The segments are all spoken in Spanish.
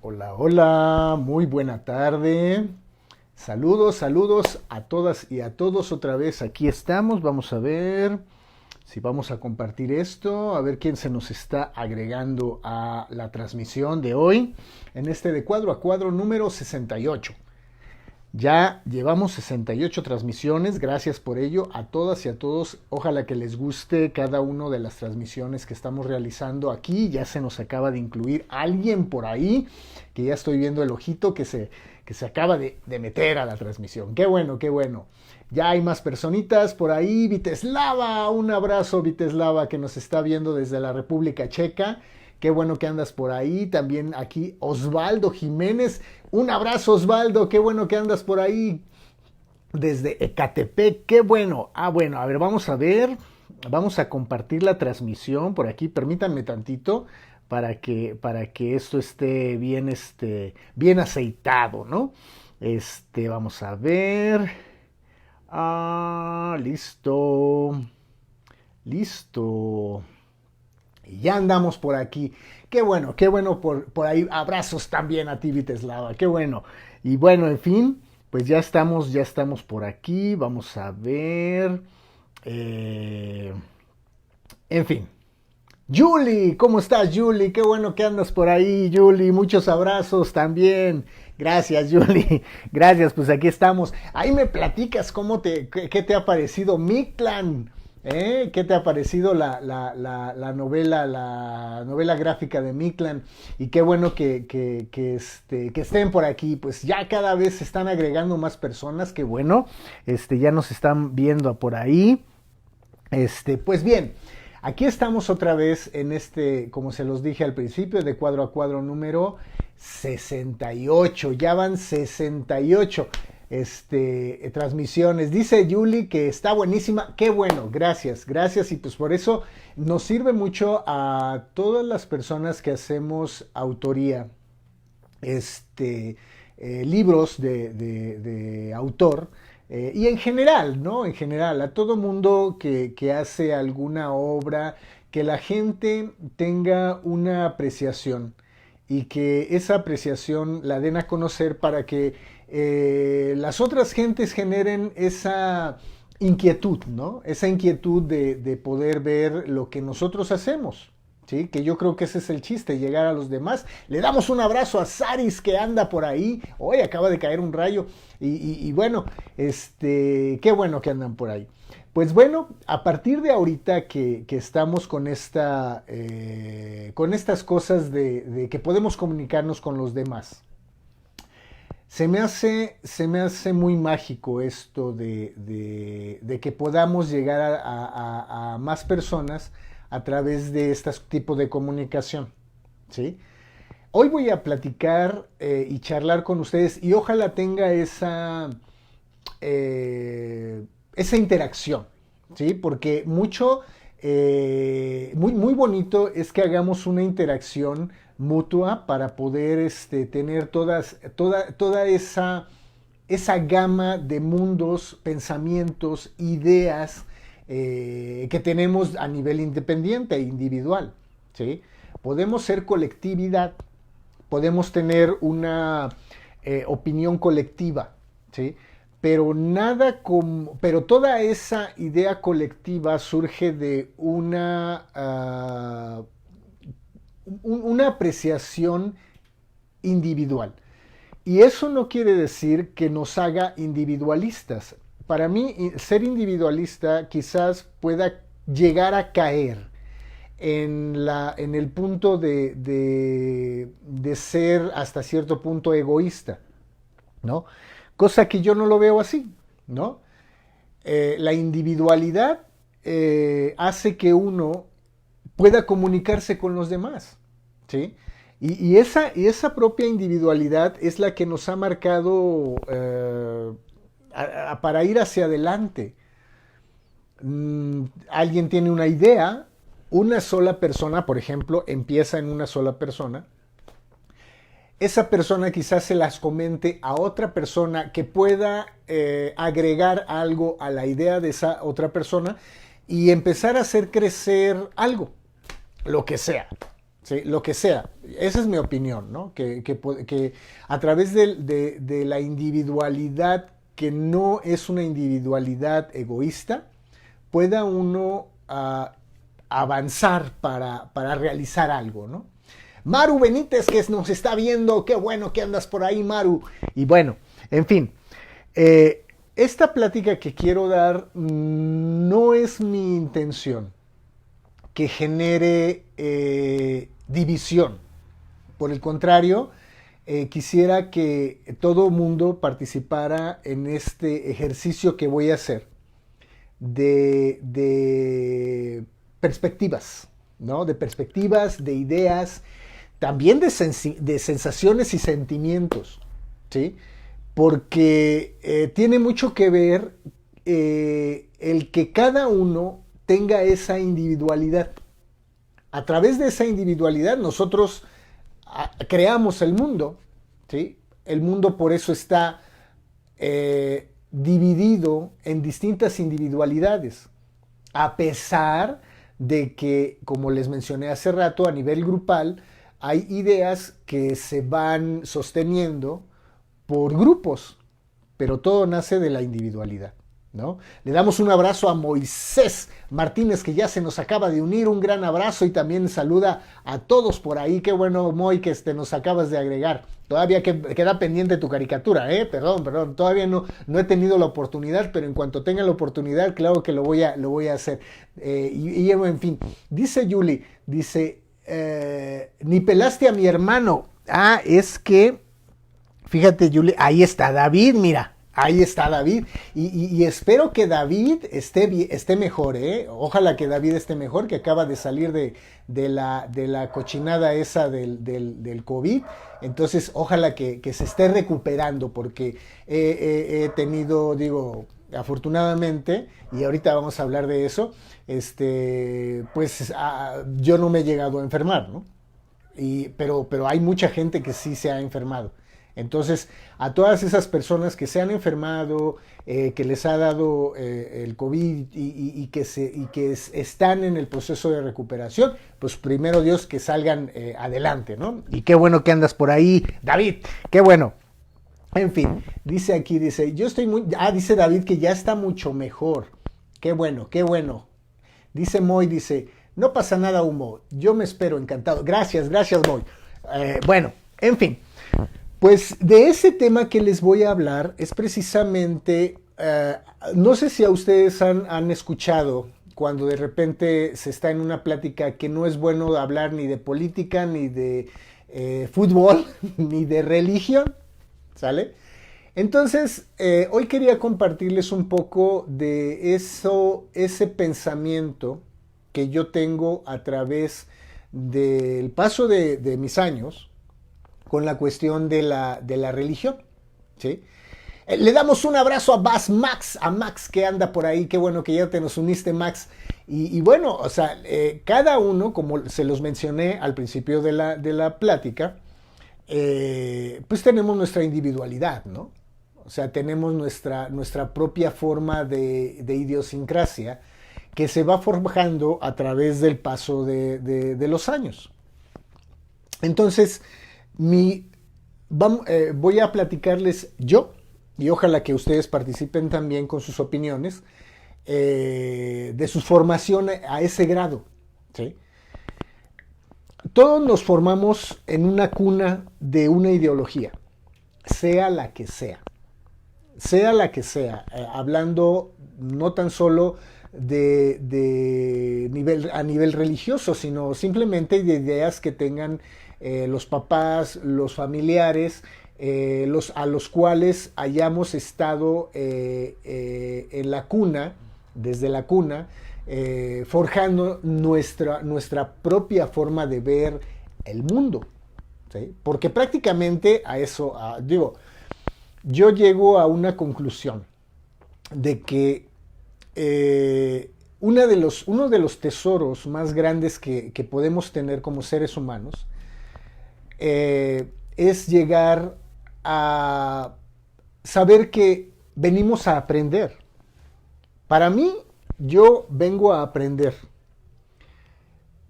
Hola, hola, muy buena tarde. Saludos, saludos a todas y a todos otra vez. Aquí estamos. Vamos a ver si vamos a compartir esto, a ver quién se nos está agregando a la transmisión de hoy en este de cuadro a cuadro número 68. Ya llevamos 68 transmisiones, gracias por ello a todas y a todos. Ojalá que les guste cada una de las transmisiones que estamos realizando aquí. Ya se nos acaba de incluir alguien por ahí, que ya estoy viendo el ojito que se acaba de meter a la transmisión. Qué bueno, qué bueno. Ya hay más personitas por ahí. Viteslava, un abrazo Viteslava que nos está viendo desde la República Checa. Qué bueno que andas por ahí. También aquí Osvaldo Jiménez. Un abrazo Osvaldo, qué bueno que andas por ahí. Desde Ecatepec, qué bueno. Bueno, a ver, vamos a ver. Vamos a compartir la transmisión por aquí. Permítanme tantito para que esto esté bien, bien aceitado, ¿no? Vamos a ver. Listo. Listo. Y ya andamos por aquí. Qué bueno por ahí. Abrazos también a ti, Viteslava. Qué bueno. Y bueno, en fin, pues ya estamos por aquí. Vamos a ver. Eh, en fin. Julie, ¿cómo estás, Julie? Qué bueno que andas por ahí, Julie. Muchos abrazos también. Gracias, Julie. Gracias, pues aquí estamos. Ahí me platicas qué te ha parecido Mictlan. ¿Qué te ha parecido la novela gráfica de Mictlan? Y qué bueno que estén por aquí. Pues ya cada vez se están agregando más personas. Qué bueno. Ya nos están viendo por ahí. Pues bien, aquí estamos otra vez en como se los dije al principio, de cuadro a cuadro número 68. Ya van 68 transmisiones. Dice Yuli que está buenísima. Qué bueno, gracias, gracias. Y pues por eso nos sirve mucho a todas las personas que hacemos autoría, libros de autor. Y en general, ¿no? En general, a todo mundo que hace alguna obra, que la gente tenga una apreciación y que esa apreciación la den a conocer para que las otras gentes generen esa inquietud, ¿no? Esa inquietud de poder ver lo que nosotros hacemos. ¿Sí? Que yo creo que ese es el chiste, llegar a los demás. Le damos un abrazo a Saris que anda por ahí. Hoy acaba de caer un rayo. Y bueno, qué bueno que andan por ahí. Pues bueno, a partir de ahorita que estamos con estas cosas de que podemos comunicarnos con los demás, se me hace muy mágico esto de que podamos llegar a más personas a través de este tipo de comunicación. ¿Sí? Hoy voy a platicar y charlar con ustedes y ojalá tenga esa interacción, ¿sí? Porque muy bonito es que hagamos una interacción mutua para poder tener toda esa gama de mundos, pensamientos, ideas que tenemos a nivel independiente e individual. ¿Sí? Podemos ser colectividad, podemos tener una opinión colectiva, ¿sí? Pero toda esa idea colectiva surge de una apreciación individual. Y eso no quiere decir que nos haga individualistas. Para mí, ser individualista quizás pueda llegar a caer en el punto de ser hasta cierto punto egoísta, ¿no? Cosa que yo no lo veo así, ¿no? La individualidad hace que uno pueda comunicarse con los demás, ¿sí? Y esa propia individualidad es la que nos ha marcado para ir hacia adelante. Alguien tiene una idea, una sola persona, por ejemplo, empieza en una sola persona. Esa persona quizás se las comente a otra persona que pueda agregar algo a la idea de esa otra persona y empezar a hacer crecer algo, lo que sea. ¿sí? Lo que sea. Esa es mi opinión, ¿no? Que a través de la individualidad, que no es una individualidad egoísta, pueda uno avanzar para realizar algo, ¿no? Maru Benítez, que nos está viendo, qué bueno que andas por ahí, Maru. Y bueno, en fin, esta plática que quiero dar no es mi intención que genere división. Por el contrario, quisiera que todo mundo participara en este ejercicio que voy a hacer de perspectivas, ¿no? De perspectivas, de ideas, también de sensaciones y sentimientos, ¿sí? Porque tiene mucho que ver el que cada uno tenga esa individualidad. A través de esa individualidad nosotros creamos el mundo, ¿sí? El mundo por eso está dividido en distintas individualidades, a pesar de que, como les mencioné hace rato, a nivel grupal, hay ideas que se van sosteniendo por grupos, pero todo nace de la individualidad, ¿no? Le damos un abrazo a Moisés Martínez, que ya se nos acaba de unir, un gran abrazo, y también saluda a todos por ahí. Qué bueno, Moy, que nos acabas de agregar. Todavía queda pendiente tu caricatura, perdón, todavía no he tenido la oportunidad, pero en cuanto tenga la oportunidad, claro que lo voy a hacer. En fin, dice Yuli, dice, ni pelaste a mi hermano. Es que, fíjate, Yuli, ahí está David, mira. Ahí está David, y espero que David esté mejor, ¿eh? Ojalá que David esté mejor, que acaba de salir de la cochinada esa del COVID. Entonces, ojalá que se esté recuperando, porque he tenido, digo, afortunadamente, y ahorita vamos a hablar de eso, pues yo no me he llegado a enfermar, ¿no? Pero hay mucha gente que sí se ha enfermado. Entonces, a todas esas personas que se han enfermado, que les ha dado el COVID y que están en el proceso de recuperación, pues primero Dios que salgan adelante, ¿no? Y qué bueno que andas por ahí, David, qué bueno. En fin, dice aquí, yo estoy dice David que ya está mucho mejor. Qué bueno, qué bueno. Dice Moy, no pasa nada, Humo, yo me espero, encantado. Gracias, Moy. Bueno, en fin. Pues de ese tema que les voy a hablar es precisamente, no sé si a ustedes han escuchado cuando de repente se está en una plática que no es bueno hablar ni de política, ni de fútbol, ni de religión, ¿sale? Entonces, hoy quería compartirles un poco de ese pensamiento que yo tengo a través del paso de mis años con la cuestión de la religión, ¿sí? Le damos un abrazo a Max que anda por ahí, qué bueno que ya te nos uniste, Max. Y bueno, o sea, cada uno, como se los mencioné al principio de la plática, pues tenemos nuestra individualidad, ¿no? O sea, tenemos nuestra propia forma de idiosincrasia que se va forjando a través del paso de los años. Entonces, voy a platicarles yo, y ojalá que ustedes participen también con sus opiniones, de su formación a ese grado, ¿sí? Todos nos formamos en una cuna de una ideología, sea la que sea. Sea la que sea, hablando no tan solo a nivel religioso, sino simplemente de ideas que tengan los papás, los familiares, a los cuales hayamos estado en la cuna, desde la cuna, forjando nuestra propia forma de ver el mundo, ¿sí? Porque prácticamente a eso, yo llego a una conclusión de que uno de los tesoros más grandes que podemos tener como seres humanos es llegar a saber que venimos a aprender. Para mí, yo vengo a aprender.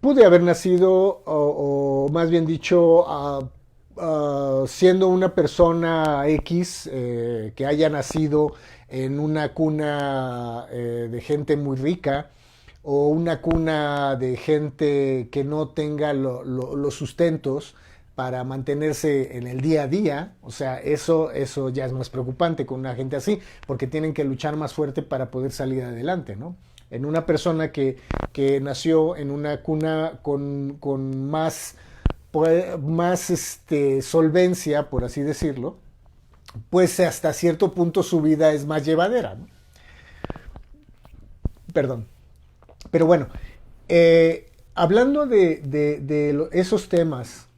pude haber nacido, o más bien dicho, siendo una persona X que haya nacido en una cuna de gente muy rica o una cuna de gente que no tenga los sustentos para mantenerse en el día a día. O sea, eso ya es más preocupante con una gente así, porque tienen que luchar más fuerte para poder salir adelante, ¿no? En una persona que nació en una cuna con más, más solvencia, por así decirlo, pues hasta cierto punto su vida es más llevadera, ¿no? Perdón. Pero bueno, hablando de esos temas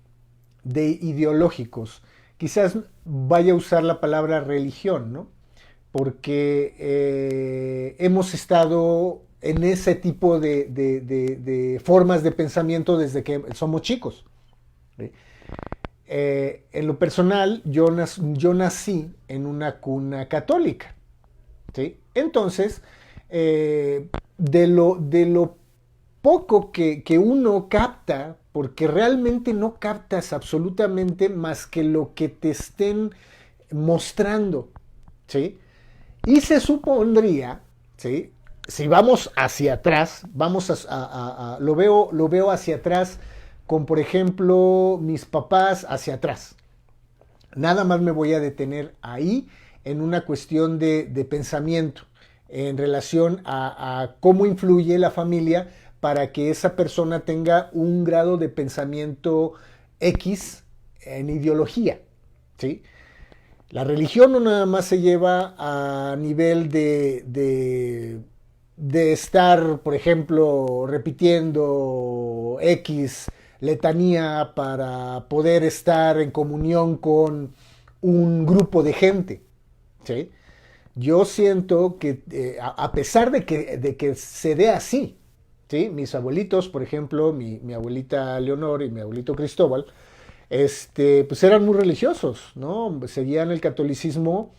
de ideológicos, quizás vaya a usar la palabra religión, ¿no? Porque hemos estado en ese tipo de formas de pensamiento desde que somos chicos. ¿Sí? En lo personal, yo nací en una cuna católica. ¿Sí? Entonces, de lo poco que uno capta, porque realmente no captas absolutamente más que lo que te estén mostrando, ¿sí? Y se supondría, ¿sí? Si vamos hacia atrás, lo veo hacia atrás con, por ejemplo, mis papás hacia atrás. Nada más me voy a detener ahí en una cuestión de pensamiento en relación a cómo influye la familia para que esa persona tenga un grado de pensamiento X en ideología, ¿sí? La religión no nada más se lleva a nivel de estar, por ejemplo, repitiendo X letanía para poder estar en comunión con un grupo de gente, ¿sí? Yo siento que a pesar de que se dé así, ¿sí? Mis abuelitos, por ejemplo, mi abuelita Leonor y mi abuelito Cristóbal, pues eran muy religiosos, ¿no? Seguían el catolicismo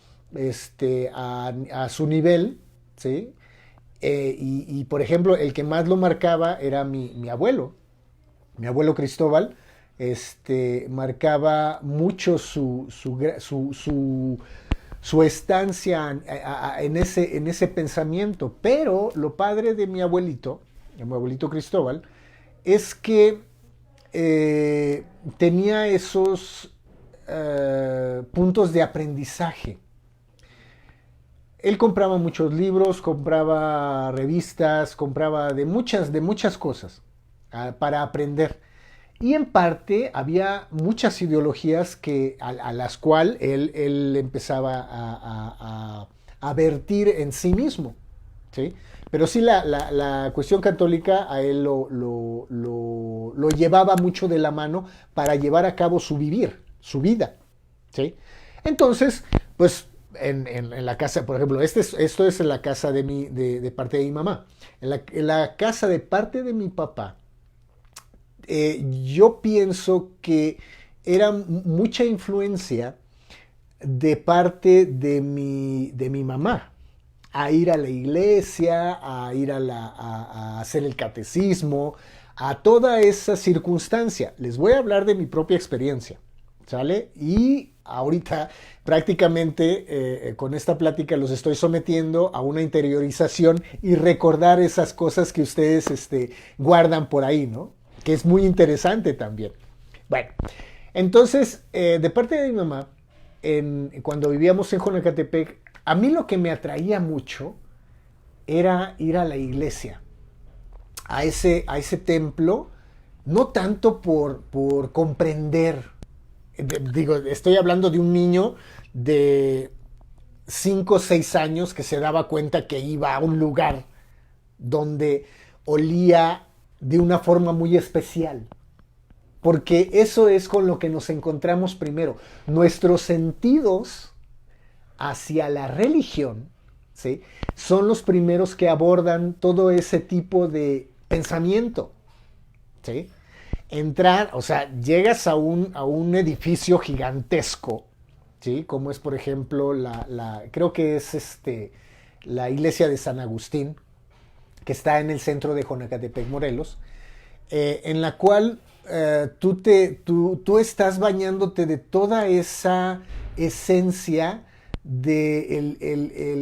a su nivel, ¿sí? Por ejemplo, el que más lo marcaba era mi abuelo Cristóbal, marcaba mucho su estancia en ese pensamiento. Pero lo padre de mi abuelito Cristóbal, es que tenía esos puntos de aprendizaje. Él compraba muchos libros, compraba revistas, compraba de muchas cosas para aprender. Y en parte había muchas ideologías a las cuales él empezaba a vertir en sí mismo, ¿sí? Pero sí la cuestión católica a él lo llevaba mucho de la mano para llevar a cabo su vivir, su vida, ¿sí? Entonces, pues en la casa, por ejemplo, esto es en la casa de parte de mi mamá. En la casa de parte de mi papá, yo pienso que era mucha influencia de parte de mi mamá, a ir a la iglesia, a ir a hacer el catecismo, a toda esa circunstancia. Les voy a hablar de mi propia experiencia, ¿sale? Y ahorita prácticamente con esta plática los estoy sometiendo a una interiorización y recordar esas cosas que ustedes guardan por ahí, ¿no? Que es muy interesante también. Bueno, entonces, de parte de mi mamá, cuando vivíamos en Jonacatepec, a mí lo que me atraía mucho era ir a la iglesia, a ese templo, no tanto por comprender. Digo, estoy hablando de un niño de 5 o 6 años que se daba cuenta que iba a un lugar donde olía de una forma muy especial. Porque eso es con lo que nos encontramos primero. Nuestros sentidos hacia la religión, ¿sí? Son los primeros que abordan todo ese tipo de pensamiento, ¿sí? Entrar, o sea, llegas a un edificio gigantesco, ¿sí? Como es, por ejemplo, creo que es la iglesia de San Agustín, que está en el centro de Jonacatepec, Morelos. en la cual tú estás bañándote de toda esa esencia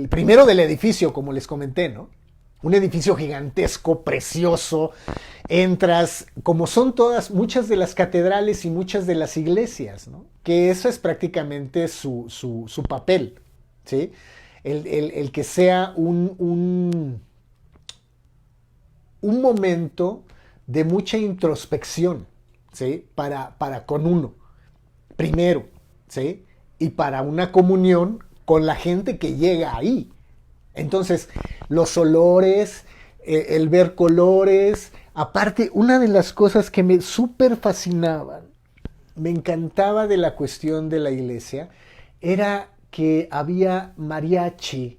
primero del edificio, como les comenté, ¿no? Un edificio gigantesco, precioso. Entras, como son todas, muchas de las catedrales y muchas de las iglesias, ¿no? Que eso es prácticamente su papel, ¿sí? El que sea un momento de mucha introspección, ¿sí? Para con uno, primero, ¿sí? Y para una comunión con la gente que llega ahí. Entonces, los olores, el ver colores, aparte, una de las cosas que me súper fascinaban, me encantaba de la cuestión de la iglesia, era que había mariachi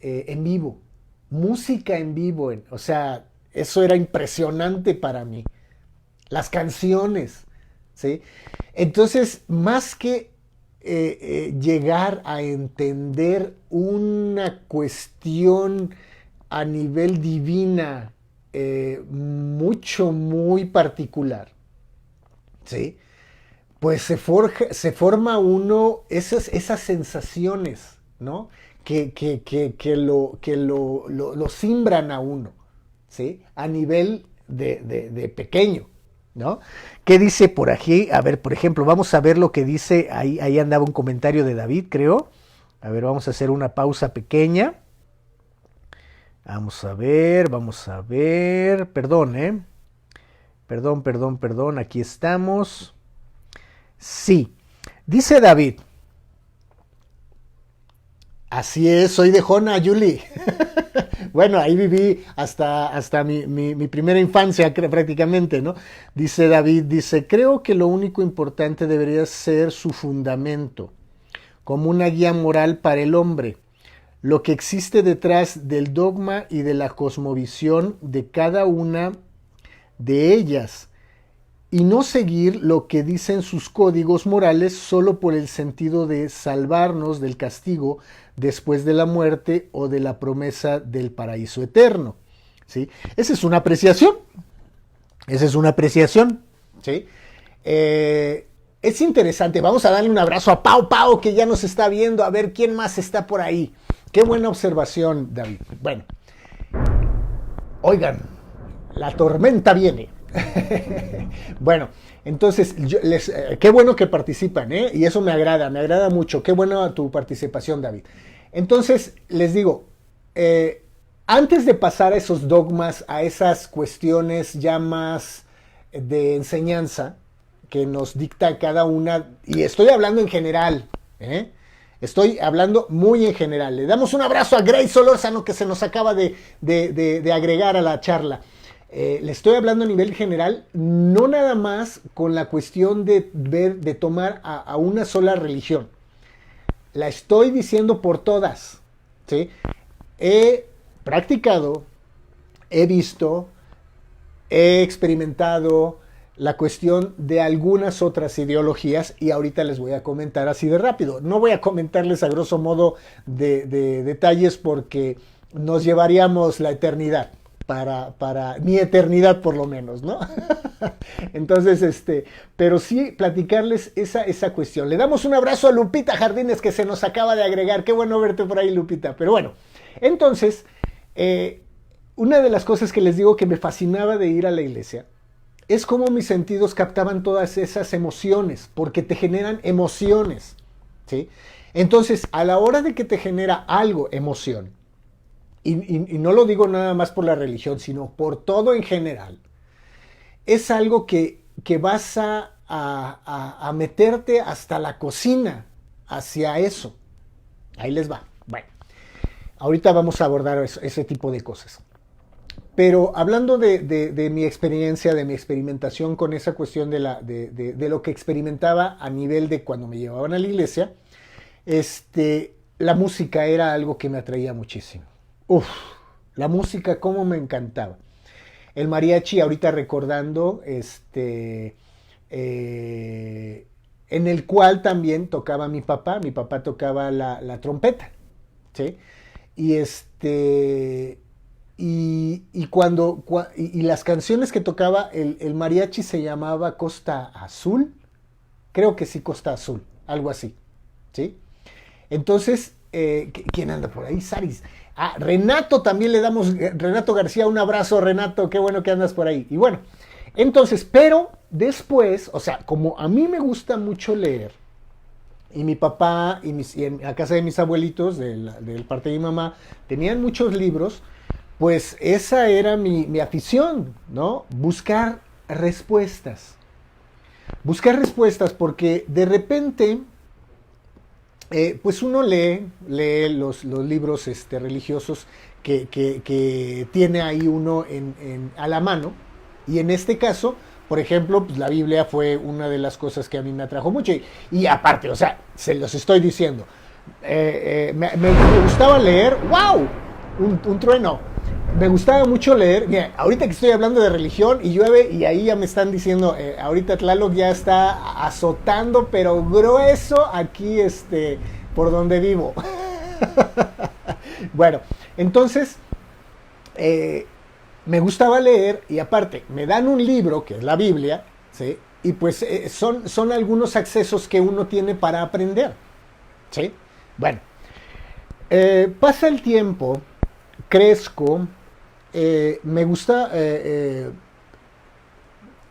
en vivo, música en vivo, o sea, eso era impresionante para mí. Las canciones, ¿sí? Entonces, más que llegar a entender una cuestión a nivel divina muy particular, ¿sí? Pues se forma uno esas sensaciones, ¿no? Que lo simbran a uno, ¿sí? A nivel de pequeño, ¿no? ¿Qué dice por aquí? A ver, por ejemplo, vamos a ver lo que dice, ahí andaba un comentario de David, creo. A ver, vamos a hacer una pausa pequeña. Vamos a ver, perdón, perdón, aquí estamos. Sí, dice David, así es, soy de Jona, Yuli. Bueno, ahí viví hasta mi primera infancia prácticamente, ¿no? Dice David, creo que lo único importante debería ser su fundamento, como una guía moral para el hombre, lo que existe detrás del dogma y de la cosmovisión de cada una de ellas, y no seguir lo que dicen sus códigos morales solo por el sentido de salvarnos del castigo después de la muerte o de la promesa del paraíso eterno, ¿sí? Esa es una apreciación, ¿sí? Es interesante, vamos a darle un abrazo a Pau, que ya nos está viendo, a ver quién más está por ahí. Qué buena observación, David. Bueno, oigan, la tormenta viene. Bueno, entonces, qué bueno que participan, ¿eh? Y eso me agrada mucho. Qué buena tu participación, David. Entonces, les digo, antes de pasar a esos dogmas, a esas cuestiones ya más de enseñanza que nos dicta cada una, y estoy hablando en general, ¿eh? Estoy hablando muy en general. Le damos un abrazo a Grace Solórzano que se nos acaba de agregar a la charla. Le estoy hablando a nivel general, no nada más con la cuestión de tomar a una sola religión. La estoy diciendo por todas, ¿sí? He practicado, he visto, he experimentado la cuestión de algunas otras ideologías y ahorita les voy a comentar así de rápido. No voy a comentarles a grosso modo de detalles porque nos llevaríamos la eternidad. Para mi eternidad por lo menos, ¿no? Entonces, pero sí platicarles esa cuestión. Le damos un abrazo a Lupita Jardines que se nos acaba de agregar. Qué bueno verte por ahí, Lupita. Pero bueno, entonces, una de las cosas que les digo que me fascinaba de ir a la iglesia es cómo mis sentidos captaban todas esas emociones, porque te generan emociones, ¿sí? Entonces, a la hora de que te genera algo, emoción, y no lo digo nada más por la religión, sino por todo en general, es algo que vas a meterte hasta la cocina hacia eso. Ahí les va. Bueno, ahorita vamos a abordar ese tipo de cosas. Pero hablando de mi experiencia, de mi experimentación con esa cuestión de lo que experimentaba a nivel de cuando me llevaban a la iglesia, la música era algo que me atraía muchísimo. Uf, la música cómo me encantaba. El mariachi, ahorita recordando, en el cual también tocaba mi papá tocaba la trompeta, ¿sí? Y y las canciones que tocaba el mariachi se llamaba Costa Azul, creo que sí, Costa Azul, algo así, ¿sí? Entonces, ¿quién anda por ahí? Saris. Ah, Renato también le damos, Renato García, un abrazo, Renato, qué bueno que andas por ahí. Y bueno, entonces, pero después, o sea, como a mí me gusta mucho leer, y mi papá y en la casa de mis abuelitos, del parte de mi mamá, tenían muchos libros, pues esa era mi afición, ¿no? Buscar respuestas, porque de repente pues uno lee los libros religiosos que tiene ahí uno a la mano. Y en este caso, por ejemplo, pues la Biblia fue una de las cosas que a mí me atrajo mucho. Y aparte, o sea, se los estoy diciendo. Me gustaba leer, ¡wow! Un trueno. Me gustaba mucho leer. Mira, ahorita que estoy hablando de religión y llueve y ahí ya me están diciendo, ahorita Tlaloc ya está azotando, pero grueso aquí por donde vivo. Bueno, entonces me gustaba leer y aparte me dan un libro que es la Biblia, ¿sí? Y pues son algunos accesos que uno tiene para aprender, ¿sí? Bueno, pasa el tiempo, crezco, me gusta,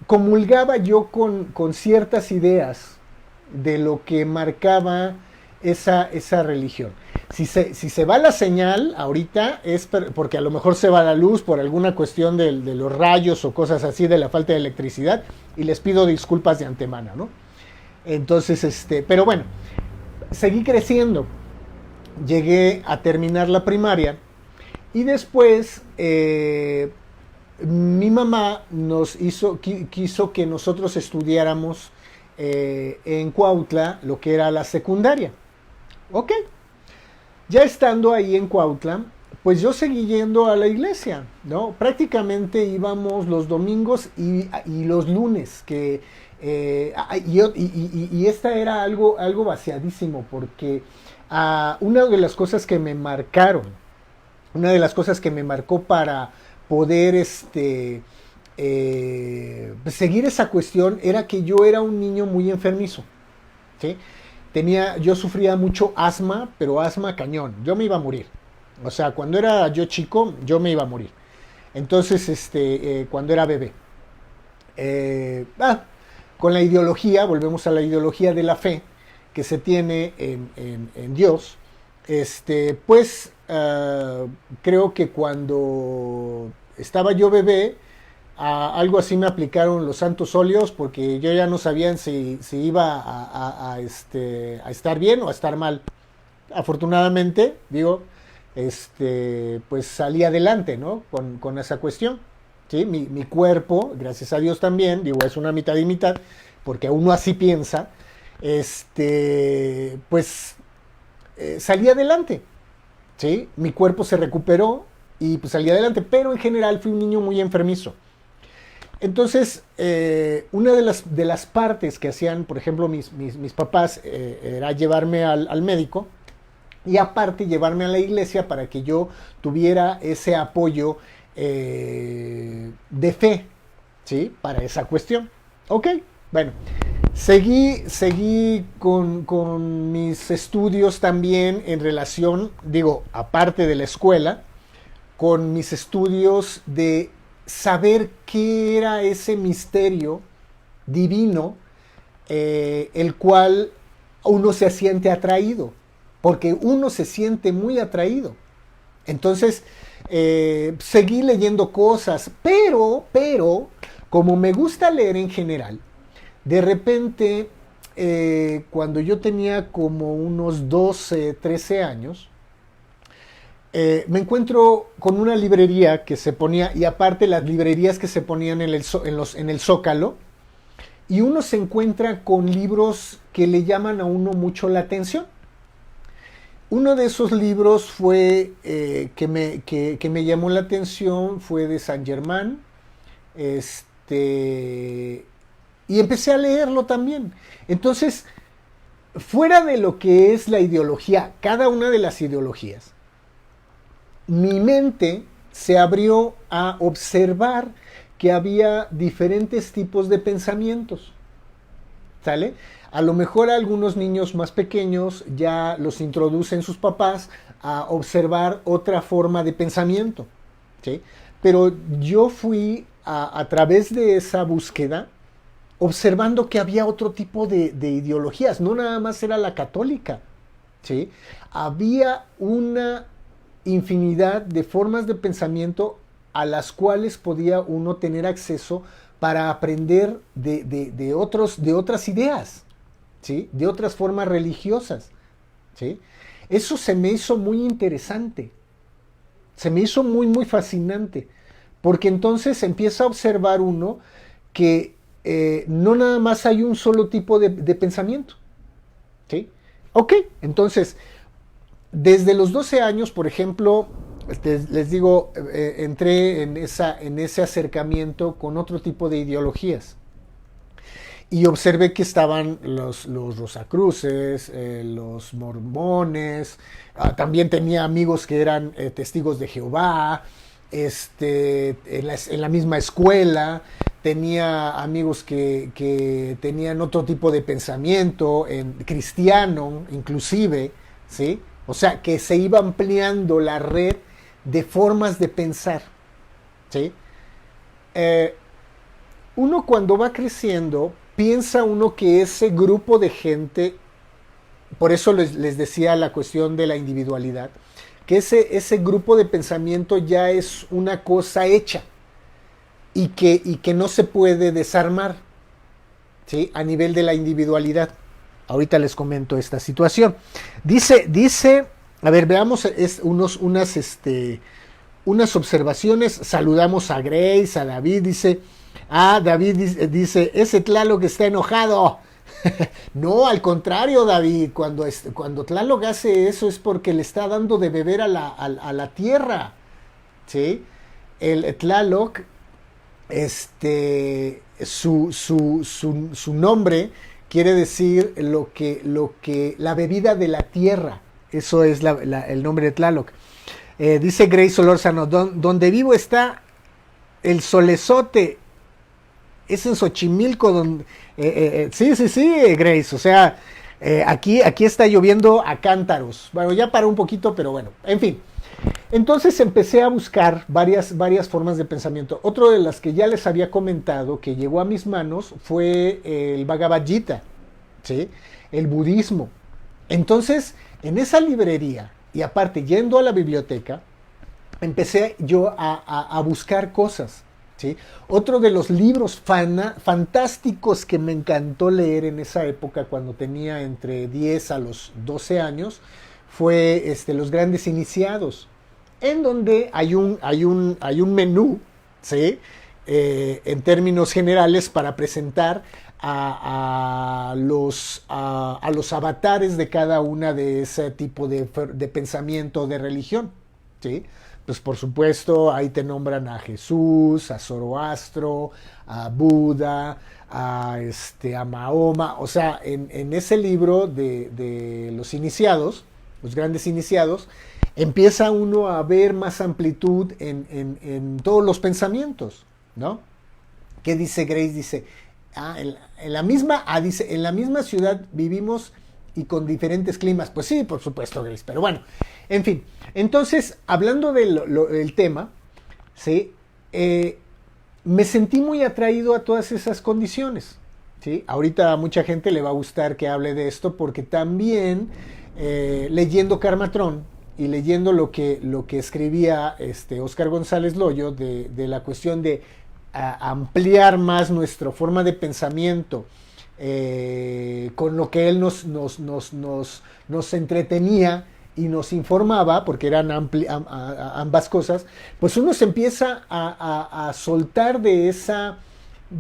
comulgaba yo con ciertas ideas de lo que marcaba esa religión. Si se va la señal ahorita es porque a lo mejor se va la luz por alguna cuestión de los rayos o cosas así, de la falta de electricidad, y les pido disculpas de antemano, ¿no? Entonces, pero bueno, seguí creciendo, llegué a terminar la primaria y después mi mamá quiso que nosotros estudiáramos en Cuautla lo que era la secundaria. Ok, ya estando ahí en Cuautla, pues yo seguí yendo a la iglesia, ¿no? Prácticamente íbamos los domingos y los lunes, y esta era algo vaciadísimo, porque una de las cosas que me marcaron, una de las cosas que me marcó para poder seguir esa cuestión era que yo era un niño muy enfermizo, ¿sí? Yo sufría mucho asma, pero asma cañón, yo me iba a morir. O sea, cuando era yo chico, yo me iba a morir. Entonces, cuando era bebé. Eh, ah, con la ideología, volvemos a la ideología de la fe que se tiene en Dios, pues creo que cuando estaba yo bebé, algo así me aplicaron los santos óleos porque yo ya no sabía si iba a estar bien o a estar mal. Afortunadamente, digo, pues salí adelante, ¿no? Con esa cuestión. ¿Sí? Mi cuerpo, gracias a Dios también, digo, es una mitad y mitad, porque uno así piensa, pues salí adelante, ¿sí? Mi cuerpo se recuperó y pues salí adelante, pero en general fui un niño muy enfermizo. Entonces, una de las partes que hacían, por ejemplo, mis papás, era llevarme al médico y aparte llevarme a la iglesia para que yo tuviera ese apoyo de fe, ¿sí? Para esa cuestión. Ok, bueno, seguí con mis estudios también en relación, digo, aparte de la escuela, con mis estudios de saber qué era ese misterio divino, el cual uno se siente atraído, porque uno se siente muy atraído. Entonces, seguí leyendo cosas, pero, como me gusta leer en general, de repente, cuando yo tenía como unos 12, 13 años, me encuentro con una librería que se ponía, y aparte las librerías que se ponían en el Zócalo, y uno se encuentra con libros que le llaman a uno mucho la atención. Uno de esos libros fue que me llamó la atención, fue de Saint Germain, y empecé a leerlo también. Entonces, fuera de lo que es la ideología, cada una de las ideologías, mi mente se abrió a observar que había diferentes tipos de pensamientos, ¿sale? A lo mejor a algunos niños más pequeños ya los introducen sus papás a observar otra forma de pensamiento, ¿sí? Pero yo fui a través de esa búsqueda observando que había otro tipo de ideologías, no nada más era la católica, ¿sí? Había una infinidad de formas de pensamiento a las cuales podía uno tener acceso para aprender de otras ideas, ¿sí? De otras formas religiosas, ¿sí? Eso se me hizo muy interesante, se me hizo muy, muy fascinante, porque entonces empieza a observar uno que no nada más hay un solo tipo de pensamiento, ¿sí? Ok, entonces, desde los 12 años, por ejemplo, les digo, entré en ese acercamiento con otro tipo de ideologías. Y observé que estaban los Rosacruces, los mormones, también tenía amigos que eran testigos de Jehová, en la misma escuela, tenía amigos que tenían otro tipo de pensamiento, cristiano inclusive, ¿sí? O sea, que se iba ampliando la red de formas de pensar, ¿sí? Eh, Uno cuando va creciendo, piensa uno que ese grupo de gente, por eso les decía la cuestión de la individualidad, que ese grupo de pensamiento ya es una cosa hecha y que no se puede desarmar, ¿sí? A nivel de la individualidad. Ahorita les comento esta situación. Dice, a ver, veamos unas observaciones. Saludamos a Grace, a David, David dice, ese Tlaloc está enojado. No, al contrario, David, cuando Tlaloc hace eso es porque le está dando de beber a la tierra, ¿sí? El Tlaloc, su nombre quiere decir la bebida de la tierra. Eso es el nombre de Tlaloc. Dice Grace Solórzano, donde vivo está el solezote. Es en Xochimilco donde... sí, Grace. O sea, aquí está lloviendo a cántaros. Bueno, ya paró un poquito, pero bueno, en fin. Entonces empecé a buscar varias formas de pensamiento. Otro de las que ya les había comentado que llegó a mis manos fue el Bhagavad Gita, ¿sí? El budismo. Entonces, en esa librería, y aparte yendo a la biblioteca, empecé yo a buscar cosas, ¿sí? Otro de los libros fantásticos que me encantó leer en esa época, cuando tenía entre 10 a los 12 años, fue Los Grandes Iniciados, en donde hay un menú, ¿sí? En términos generales, para presentar a los avatares de cada una de ese tipo de pensamiento de religión, ¿sí? Pues por supuesto ahí te nombran a Jesús, a Zoroastro, a Buda, a Mahoma. O sea, en ese libro de los iniciados, los grandes iniciados, empieza uno a ver más amplitud en todos los pensamientos, ¿no? ¿Qué dice Grace? Dice, en la misma ciudad vivimos y con diferentes climas. Pues sí, por supuesto, Grace, pero bueno, en fin. Entonces, hablando del tema, ¿sí? Me sentí muy atraído a todas esas condiciones, ¿sí? Ahorita a mucha gente le va a gustar que hable de esto, porque también leyendo Karmatron y leyendo lo que escribía Óscar González Loyo de la cuestión de ampliar más nuestra forma de pensamiento, con lo que él nos entretenía y nos informaba, porque eran ambas cosas, pues uno se empieza a soltar de esa...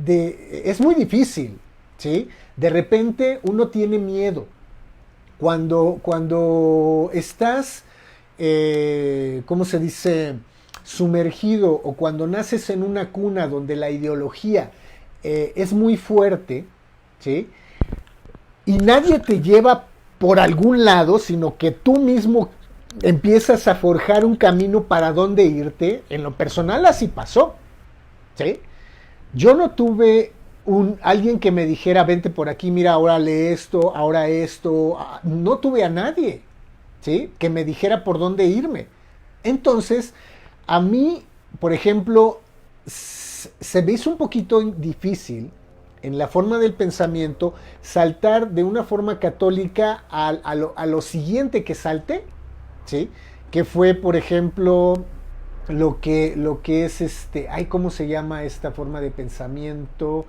es muy difícil, ¿sí? De repente uno tiene miedo. Cuando estás, ¿cómo se dice?, sumergido, o cuando naces en una cuna donde la ideología es muy fuerte, ¿sí? Y nadie te lleva por algún lado, sino que tú mismo empiezas a forjar un camino para dónde irte. En lo personal así pasó, ¿sí? Yo no tuve alguien que me dijera, vente por aquí, mira, ahora lee esto, ahora esto. No tuve a nadie, ¿sí? Que me dijera por dónde irme. Entonces, a mí, por ejemplo, se me hizo un poquito difícil en la forma del pensamiento saltar de una forma católica a lo siguiente que salté, ¿sí? Que fue, por ejemplo, lo que es ay, ¿cómo se llama esta forma de pensamiento?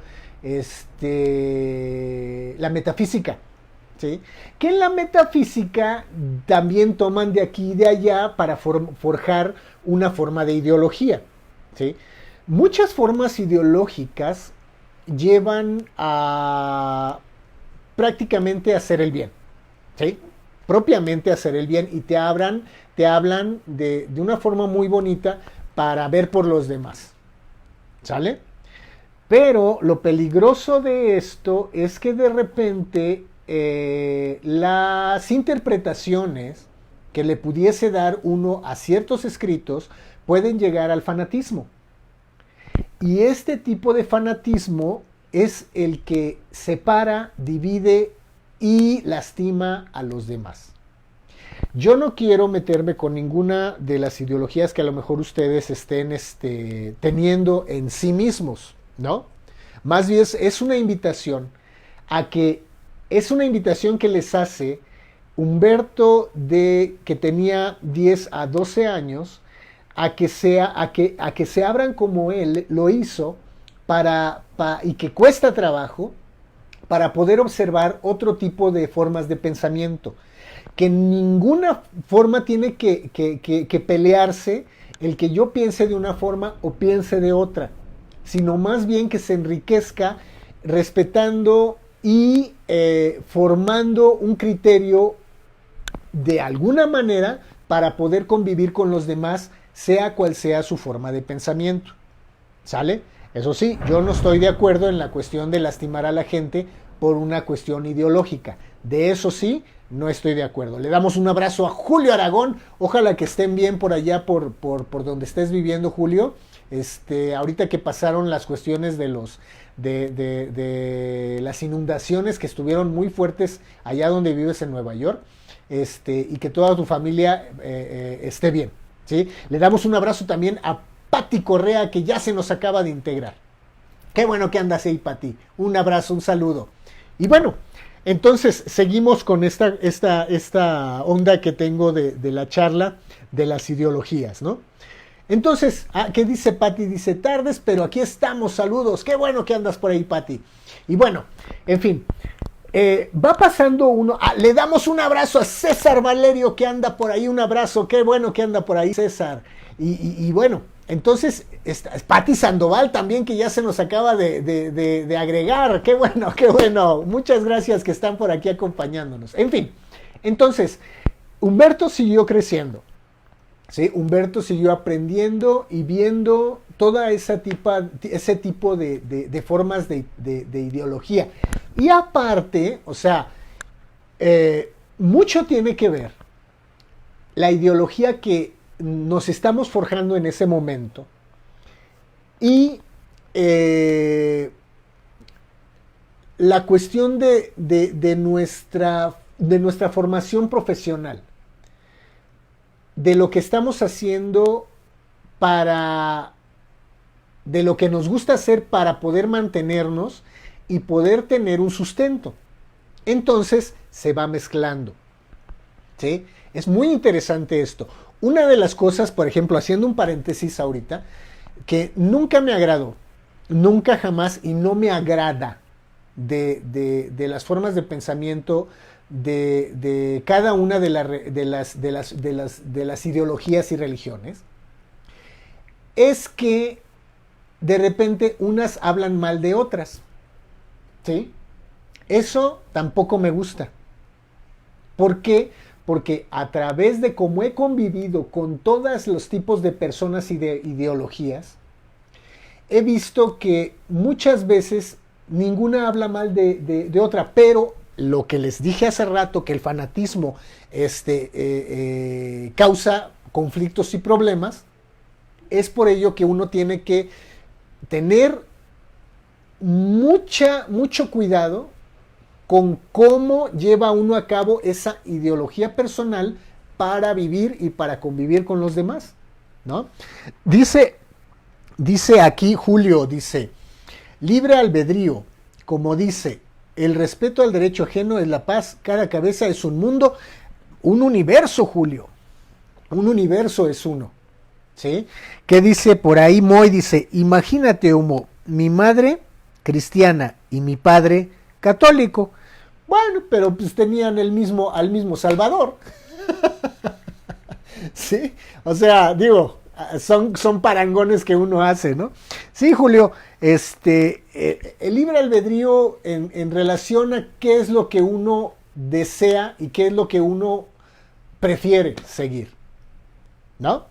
La metafísica, ¿sí? Que en la metafísica también toman de aquí y de allá para forjar una forma de ideología, ¿sí? Muchas formas ideológicas llevan a prácticamente hacer el bien, ¿sí? Propiamente hacer el bien, y te hablan de una forma muy bonita para ver por los demás, ¿sale? Pero lo peligroso de esto es que de repente las interpretaciones que le pudiese dar uno a ciertos escritos pueden llegar al fanatismo. Y este tipo de fanatismo es el que separa, divide y lastima a los demás. Yo no quiero meterme con ninguna de las ideologías que a lo mejor ustedes estén teniendo en sí mismos, ¿no? Más bien es una invitación que les hace Humberto, que tenía 10 a 12 años, a que se abran como él lo hizo y que cuesta trabajo, para poder observar otro tipo de formas de pensamiento, que en ninguna forma tiene que pelearse el que yo piense de una forma o piense de otra, sino más bien que se enriquezca respetando y formando un criterio de alguna manera para poder convivir con los demás, sea cual sea su forma de pensamiento. ¿Sale? Eso sí, yo no estoy de acuerdo en la cuestión de lastimar a la gente por una cuestión ideológica. De eso sí, no estoy de acuerdo. Le damos un abrazo a Julio Aragón. Ojalá que estén bien por allá, por donde estés viviendo, Julio. Ahorita que pasaron las cuestiones de las inundaciones que estuvieron muy fuertes allá donde vives en Nueva York, y que toda tu familia esté bien, ¿sí? Le damos un abrazo también a Pati Correa, que ya se nos acaba de integrar. Qué bueno que andas ahí, Pati. Un abrazo, un saludo. Y bueno, entonces seguimos con esta onda que tengo de la charla de las ideologías, ¿no? Entonces, ¿qué dice Pati? Dice, tardes, pero aquí estamos, saludos. Qué bueno que andas por ahí, Pati. Y bueno, en fin, va pasando uno. Le damos un abrazo a César Valerio, que anda por ahí. Un abrazo, qué bueno que anda por ahí, César. Y bueno, entonces, Pati Sandoval también, que ya se nos acaba de agregar. Qué bueno, qué bueno. Muchas gracias que están por aquí acompañándonos. En fin, entonces, Humberto siguió creciendo. ¿Sí? Humberto siguió aprendiendo y viendo toda ese tipo de formas de ideología. Y aparte, o sea, mucho tiene que ver la ideología que nos estamos forjando en ese momento y la cuestión de nuestra formación profesional, de lo que estamos haciendo de lo que nos gusta hacer para poder mantenernos y poder tener un sustento. Entonces se va mezclando, ¿sí? Es muy interesante esto. Una de las cosas, por ejemplo, haciendo un paréntesis ahorita, que nunca me agradó, nunca jamás, y no me agrada de las formas de pensamiento de cada una de las ideologías y religiones, es que de repente unas hablan mal de otras, ¿sí? Eso tampoco me gusta. ¿Por qué? Porque a través de cómo he convivido con todos los tipos de personas y de ideologías, he visto que muchas veces ninguna habla mal de otra, pero lo que les dije hace rato, que el fanatismo causa conflictos y problemas, es por ello que uno tiene que tener mucho cuidado con cómo lleva uno a cabo esa ideología personal para vivir y para convivir con los demás, ¿no? Dice aquí Julio, dice, libre albedrío, como dice, el respeto al derecho ajeno es la paz, cada cabeza es un mundo, un universo, Julio, un universo es uno, ¿sí? ¿Qué dice por ahí Moy? Dice, imagínate, Humo, mi madre cristiana y mi padre católico. Bueno, pero pues tenían al mismo Salvador. Sí, o sea, digo, son parangones que uno hace, ¿no? Sí, Julio, el libre albedrío en relación a qué es lo que uno desea y qué es lo que uno prefiere seguir, ¿no?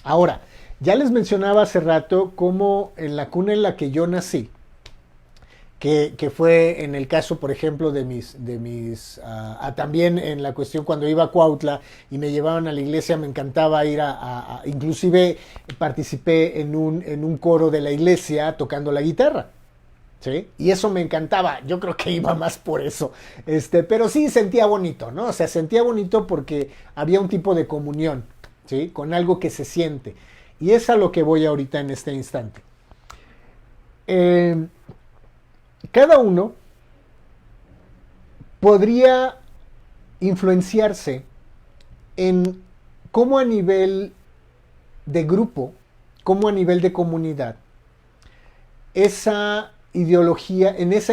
Ahora, ya les mencionaba hace rato cómo en la cuna en la que yo nací, que fue en el caso, por ejemplo, también en la cuestión cuando iba a Cuautla y me llevaban a la iglesia, me encantaba ir inclusive participé en un coro de la iglesia tocando la guitarra, ¿sí? Y eso me encantaba, yo creo que iba más por eso, pero sí sentía bonito, ¿no? O sea, sentía bonito porque había un tipo de comunión, ¿sí? Con algo que se siente, y es a lo que voy ahorita en este instante. Cada uno podría influenciarse en cómo a nivel de grupo, cómo a nivel de comunidad, en esa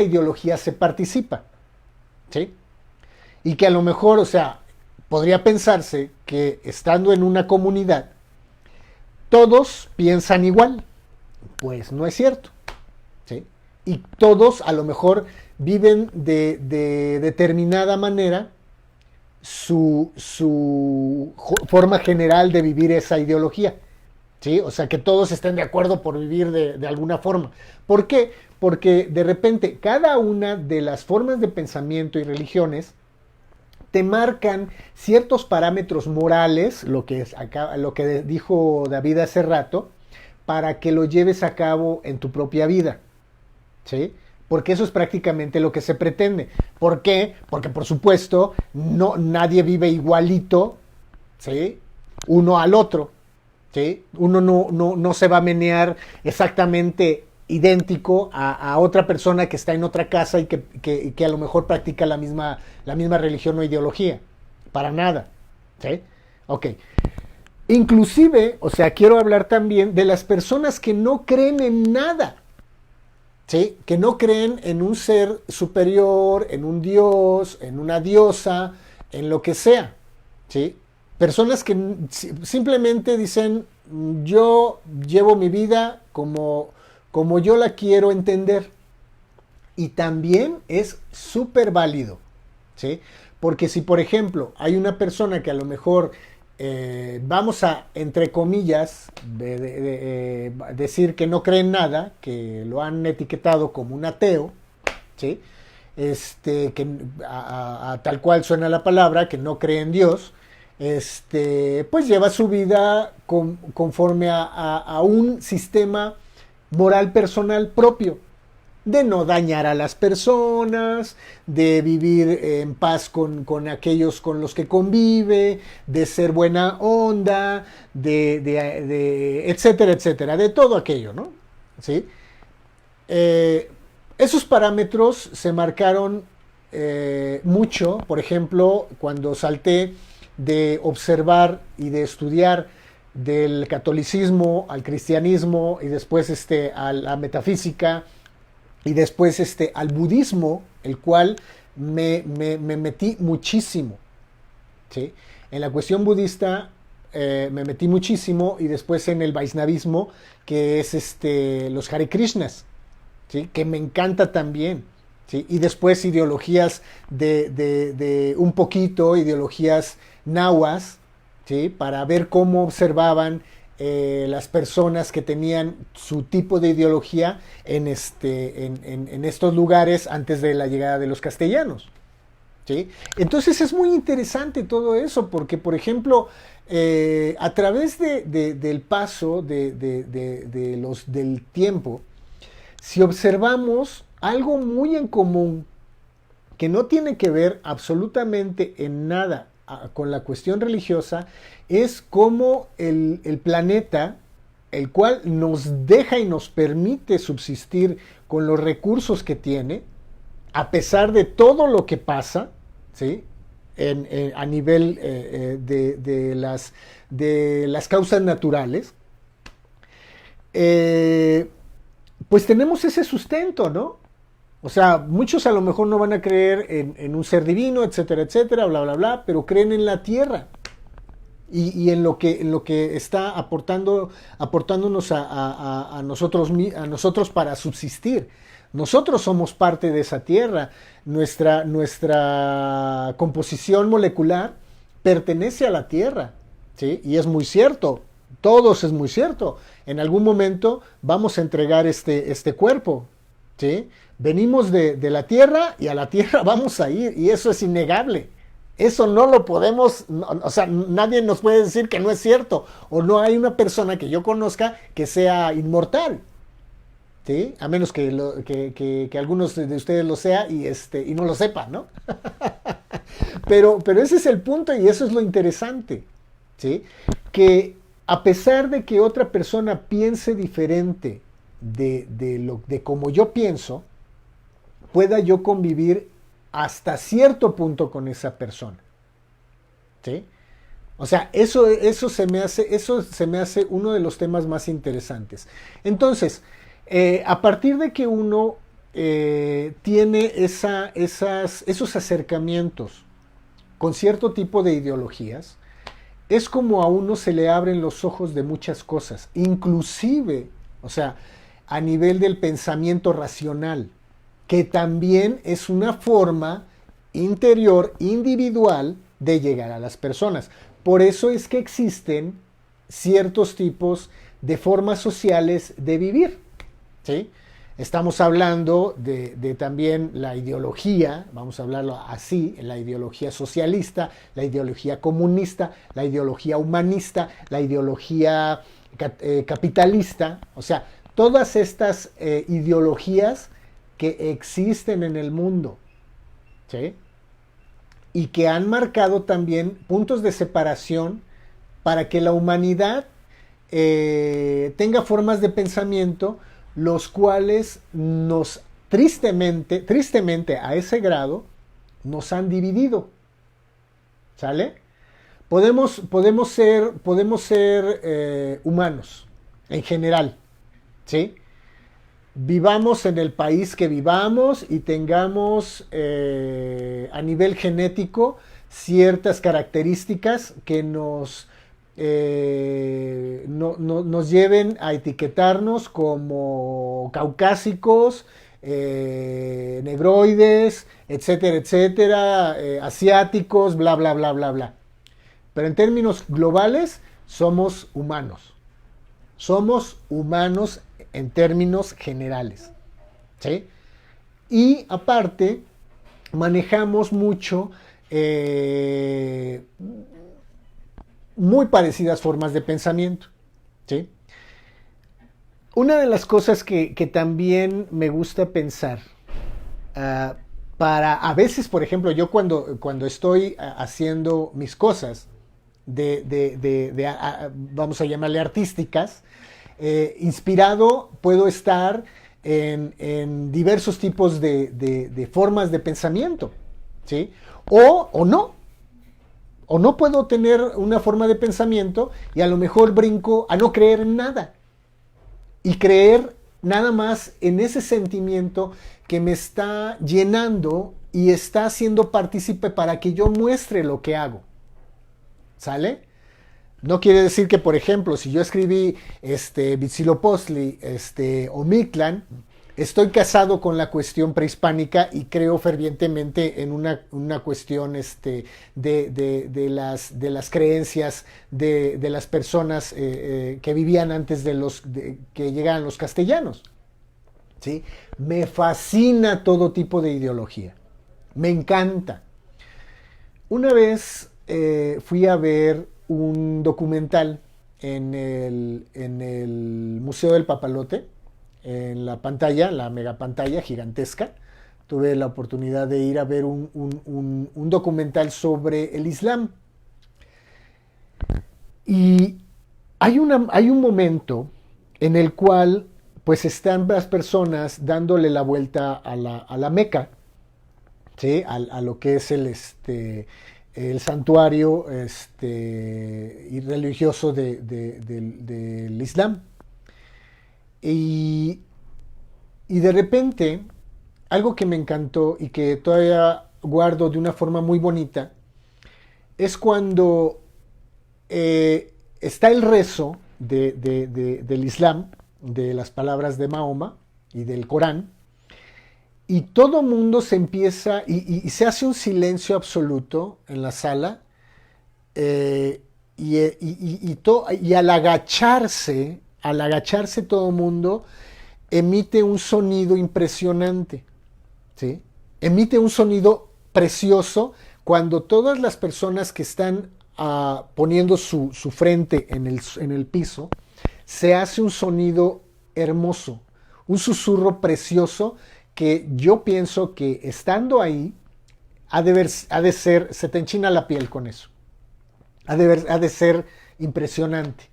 ideología se participa, ¿sí? Y que a lo mejor, o sea, podría pensarse que estando en una comunidad, todos piensan igual. Pues no es cierto, ¿sí? Y todos a lo mejor viven de determinada manera su forma general de vivir esa ideología, ¿sí? O sea, que todos estén de acuerdo por vivir de alguna forma. ¿Por qué? Porque de repente cada una de las formas de pensamiento y religiones te marcan ciertos parámetros morales, lo que dijo David hace rato, para que lo lleves a cabo en tu propia vida, ¿sí? Porque eso es prácticamente lo que se pretende. ¿Por qué? Porque por supuesto nadie vive igualito, ¿sí? Uno al otro, ¿sí? Uno no se va a menear exactamente idéntico a otra persona que está en otra casa y que a lo mejor practica la misma religión o ideología. Para nada, ¿sí? Ok. Inclusive, o sea, quiero hablar también de las personas que no creen en nada, ¿sí? Que no creen en un ser superior, en un dios, en una diosa, en lo que sea, ¿sí? Personas que simplemente dicen, yo llevo mi vida como yo la quiero entender. Y también es súper válido, ¿sí? Porque si, por ejemplo, hay una persona que a lo mejor vamos a, entre comillas, decir que no cree en nada, que lo han etiquetado como un ateo, ¿sí? Que tal cual suena la palabra, que no cree en Dios, pues lleva su vida conforme a un sistema moral personal propio, de no dañar a las personas, de vivir en paz con aquellos con los que convive, de ser buena onda, etcétera, etcétera, de todo aquello, ¿no? ¿Sí? Esos parámetros se marcaron mucho, por ejemplo, cuando salté de observar y de estudiar del catolicismo al cristianismo y después a la metafísica y después al budismo, el cual me metí muchísimo, ¿sí? En la cuestión budista me metí muchísimo, y después en el Vaishnavismo, que es los Hare Krishnas, ¿sí? Que me encanta también, ¿sí? Y después ideologías de un poquito, ideologías nahuas, ¿sí? Para ver cómo observaban las personas que tenían su tipo de ideología en estos lugares antes de la llegada de los castellanos, ¿Sí? Entonces es muy interesante todo eso, porque, por ejemplo, a través del paso del tiempo, si observamos algo muy en común que no tiene que ver absolutamente en nada con la cuestión religiosa, es cómo el planeta, el cual nos deja y nos permite subsistir con los recursos que tiene, a pesar de todo lo que pasa, ¿sí? A nivel de las causas naturales, eh, pues tenemos ese sustento, ¿no? O sea, muchos a lo mejor no van a creer en un ser divino, etcétera, etcétera, bla, bla, bla, pero creen en la tierra y en lo que está aportándonos a nosotros para subsistir. Nosotros somos parte de esa tierra. Nuestra composición molecular pertenece a la tierra, ¿sí? Y es muy cierto. Todos es muy cierto. En algún momento vamos a entregar este cuerpo, ¿sí? Venimos de la tierra y a la tierra vamos a ir, y eso es innegable. Eso no lo podemos, o sea, nadie nos puede decir que no es cierto, o no hay una persona que yo conozca que sea inmortal, ¿sí? A menos que algunos de ustedes lo sea y no lo sepan, ¿no? Pero ese es el punto y eso es lo interesante, ¿sí? Que a pesar de que otra persona piense diferente de como yo pienso, pueda yo convivir hasta cierto punto con esa persona, ¿sí? O sea, eso se me hace uno de los temas más interesantes. Entonces, a partir de que uno tiene esos acercamientos con cierto tipo de ideologías, es como a uno se le abren los ojos de muchas cosas, inclusive, o sea, a nivel del pensamiento racional, que también es una forma interior, individual, de llegar a las personas. Por eso es que existen ciertos tipos de formas sociales de vivir, ¿sí? Estamos hablando de también la ideología, vamos a hablarlo así, la ideología socialista, la ideología comunista, la ideología humanista, la ideología capitalista, o sea, todas estas ideologías que existen en el mundo, ¿sí? Y que han marcado también puntos de separación para que la humanidad tenga formas de pensamiento los cuales tristemente a ese grado, nos han dividido, ¿sale? Podemos ser humanos en general, ¿sí? Vivamos en el país que vivamos y tengamos a nivel genético ciertas características que nos lleven a etiquetarnos como caucásicos, negroides, etcétera, etcétera, asiáticos, bla, bla, bla, bla, bla. Pero en términos globales, somos humanos. Somos humanos en términos generales, ¿sí? Y aparte, manejamos mucho muy parecidas formas de pensamiento, ¿sí? Una de las cosas que también me gusta pensar, para a veces, por ejemplo, yo cuando estoy haciendo mis cosas vamos a llamarle artísticas, inspirado puedo estar en diversos tipos de formas de pensamiento, ¿sí? O no. O no puedo tener una forma de pensamiento y a lo mejor brinco a no creer en nada. Y creer nada más en ese sentimiento que me está llenando y está haciendo partícipe para que yo muestre lo que hago. ¿Sale? No quiere decir que, por ejemplo, si yo escribí Huitzilopochtli o Mictlán, estoy casado con la cuestión prehispánica y creo fervientemente en una cuestión de las creencias de las personas que vivían antes que llegaran los castellanos, ¿sí? Me fascina todo tipo de ideología. Me encanta. Una vez fui a ver un documental en el Museo del Papalote, en la pantalla, la mega pantalla gigantesca. Tuve la oportunidad de ir a ver un documental sobre el Islam. Y hay un momento en el cual pues están las personas dándole la vuelta a la Meca, ¿sí? A lo que es el santuario y religioso del Islam. Y, y de repente, algo que me encantó y que todavía guardo de una forma muy bonita, es cuando está el rezo del Islam, de las palabras de Mahoma y del Corán, y todo mundo se empieza, y se hace un silencio absoluto en la sala, y al agacharse todo el mundo, emite un sonido impresionante, ¿sí? Emite un sonido precioso cuando todas las personas que están poniendo su frente en el piso, se hace un sonido hermoso, un susurro precioso que yo pienso que estando ahí, ha de ser, se te enchina la piel con eso. Ha de ser impresionante.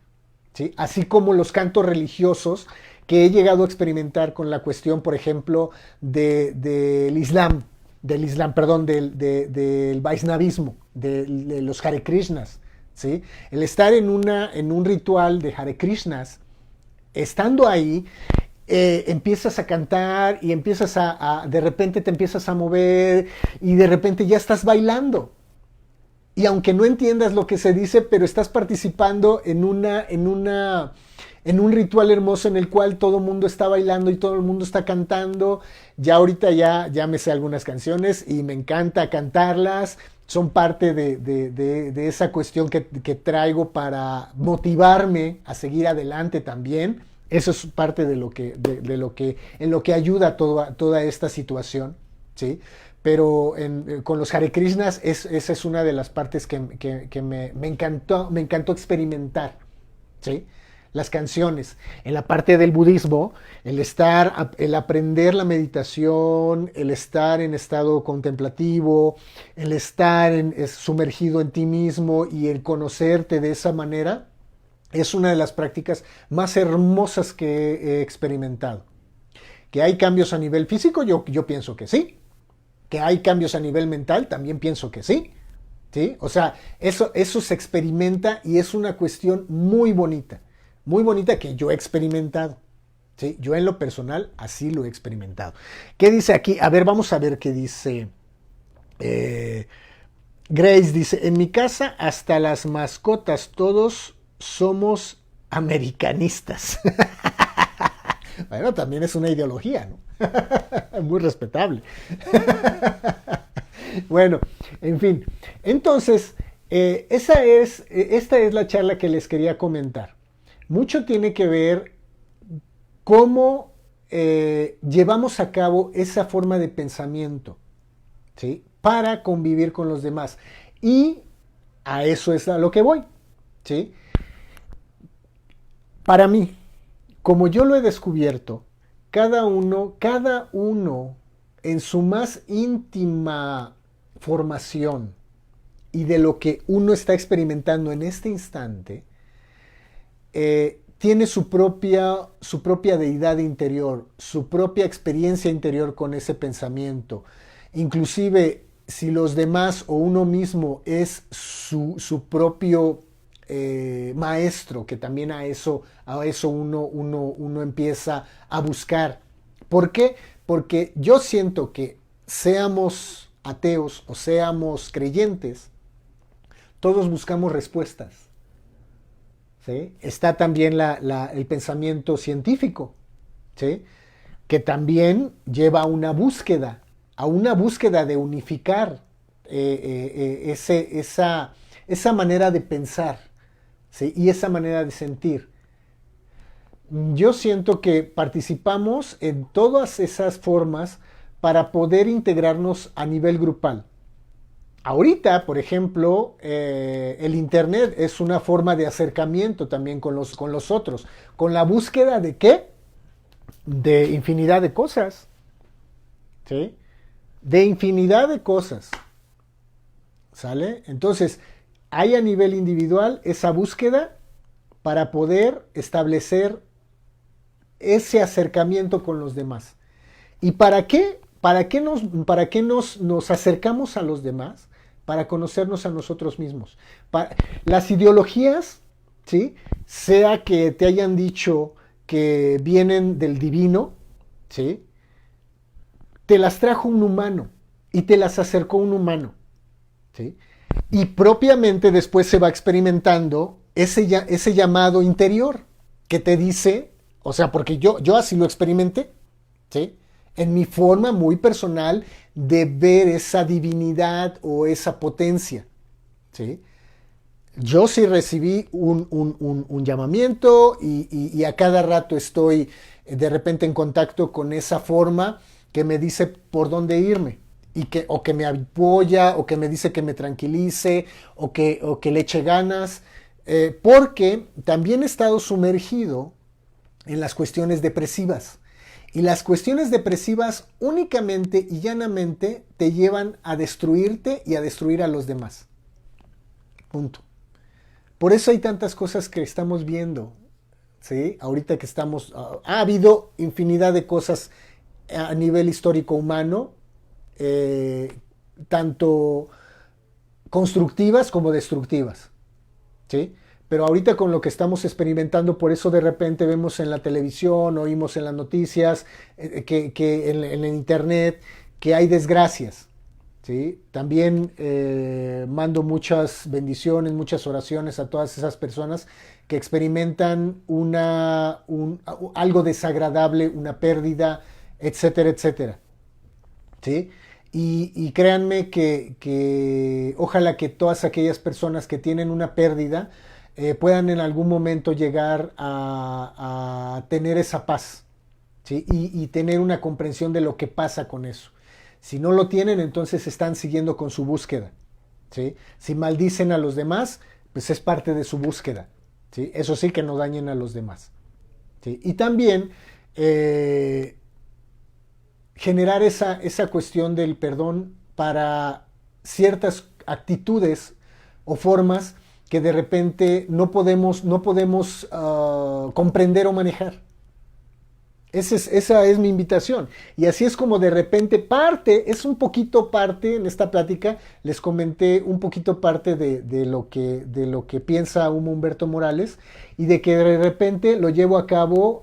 ¿Sí? Así como los cantos religiosos que he llegado a experimentar con la cuestión, por ejemplo, del Islam, perdón, del Vaisnavismo, de los Hare Krishnas. ¿Sí? El estar en un ritual de Hare Krishnas, estando ahí, empiezas a cantar y empiezas de repente te empiezas a mover y de repente ya estás bailando. Y aunque no entiendas lo que se dice, pero estás participando en un ritual hermoso en el cual todo el mundo está bailando y todo el mundo está cantando. Ya ahorita ya me sé algunas canciones y me encanta cantarlas. Son parte de esa cuestión que traigo para motivarme a seguir adelante también. Eso es parte en lo que ayuda toda esta situación, ¿sí? Pero con los Hare Krishnas esa es una de las partes que me encantó experimentar, ¿sí? Las canciones. En la parte del budismo, el aprender la meditación, el estar en estado contemplativo, el estar sumergido en ti mismo y el conocerte de esa manera, es una de las prácticas más hermosas que he experimentado. ¿Que hay cambios a nivel físico? Yo pienso que sí. ¿Que hay cambios a nivel mental? También pienso que sí. ¿Sí? O sea, eso se experimenta y es una cuestión muy bonita que yo he experimentado. ¿Sí? Yo en lo personal así lo he experimentado. ¿Qué dice aquí? A ver, vamos a ver qué dice. Grace dice, en mi casa hasta las mascotas todos somos americanistas. Bueno, también es una ideología, ¿no? Muy respetable. Bueno, en fin. Entonces, esta es la charla que les quería comentar. Mucho tiene que ver cómo llevamos a cabo esa forma de pensamiento, ¿sí? Para convivir con los demás. Y a eso es a lo que voy, ¿sí? Para mí, como yo lo he descubierto, cada uno en su más íntima formación y de lo que uno está experimentando en este instante, tiene su propia deidad interior, su propia experiencia interior con ese pensamiento. Inclusive, si los demás o uno mismo es su propio maestro, que también a eso uno empieza a buscar. ¿Por qué? Porque yo siento que seamos ateos o seamos creyentes, todos buscamos respuestas. ¿Sí? Está también el pensamiento científico, ¿sí? Que también lleva a una búsqueda de unificar esa manera de pensar, ¿sí? Y esa manera de sentir. Yo siento que participamos en todas esas formas para poder integrarnos a nivel grupal. Ahorita, por ejemplo, el Internet es una forma de acercamiento también con los otros, con la búsqueda de qué? De infinidad de cosas, ¿sí? De infinidad de cosas, ¿sale? Entonces, hay a nivel individual esa búsqueda para poder establecer ese acercamiento con los demás. ¿Y para qué? ¿Para qué nos acercamos a los demás? Para conocernos a nosotros mismos. Las ideologías, ¿sí? Sea que te hayan dicho que vienen del divino, ¿sí? Te las trajo un humano y te las acercó un humano, ¿sí? Y propiamente después se va experimentando ese llamado interior que te dice, o sea, porque yo así lo experimenté, ¿sí? En mi forma muy personal de ver esa divinidad o esa potencia, ¿sí? Yo sí recibí un llamamiento y a cada rato estoy de repente en contacto con esa forma que me dice por dónde irme o que me apoya o que me dice que me tranquilice o que le eche ganas, porque también he estado sumergido en las cuestiones depresivas. Y las cuestiones depresivas únicamente y llanamente te llevan a destruirte y a destruir a los demás. Punto. Por eso hay tantas cosas que estamos viendo, ¿sí? Ahorita que estamos... ha habido infinidad de cosas a nivel histórico humano, eh, tanto constructivas como destructivas, ¿sí? Pero ahorita con lo que estamos experimentando, por eso de repente vemos en la televisión, oímos en las noticias, que en el internet, que hay desgracias, ¿sí? También mando muchas bendiciones, muchas oraciones a todas esas personas que experimentan algo desagradable, una pérdida, etcétera, etcétera, ¿sí? Y créanme que ojalá que todas aquellas personas que tienen una pérdida puedan en algún momento llegar a tener esa paz, ¿sí? Y tener una comprensión de lo que pasa con eso. Si no lo tienen, entonces están siguiendo con su búsqueda, ¿sí? Si maldicen a los demás, pues es parte de su búsqueda, ¿sí? Eso sí, que no dañen a los demás, ¿sí? Y también generar esa cuestión del perdón para ciertas actitudes o formas que de repente no podemos comprender o manejar. Esa es mi invitación. Y así es como de repente es un poquito parte, en esta plática les comenté un poquito parte de lo que piensa Humberto Morales y de que de repente lo llevo a cabo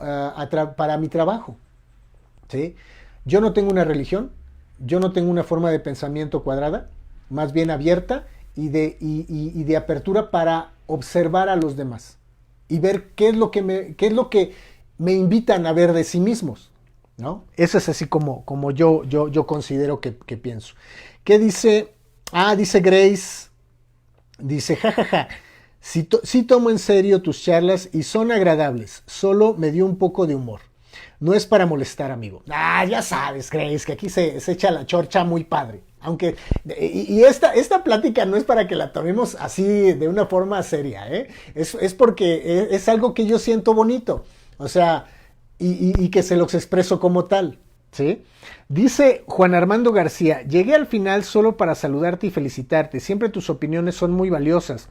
para mi trabajo, ¿sí? Yo no tengo una religión, yo no tengo una forma de pensamiento cuadrada, más bien abierta y de apertura para observar a los demás y ver qué es lo que me invitan a ver de sí mismos, ¿no? Eso es así como yo considero que pienso. ¿Qué dice? Dice Grace, dice, jajaja, sí tomo en serio tus charlas y son agradables, solo me dio un poco de humor. No es para molestar, amigo. Ya sabes, Grace, que aquí se echa la chorcha muy padre. Aunque, y esta plática no es para que la tomemos así de una forma seria, ¿eh? Es porque es algo que yo siento bonito. O sea, y que se los expreso como tal, ¿sí? Dice Juan Armando García, llegué al final solo para saludarte y felicitarte. Siempre tus opiniones son muy valiosas.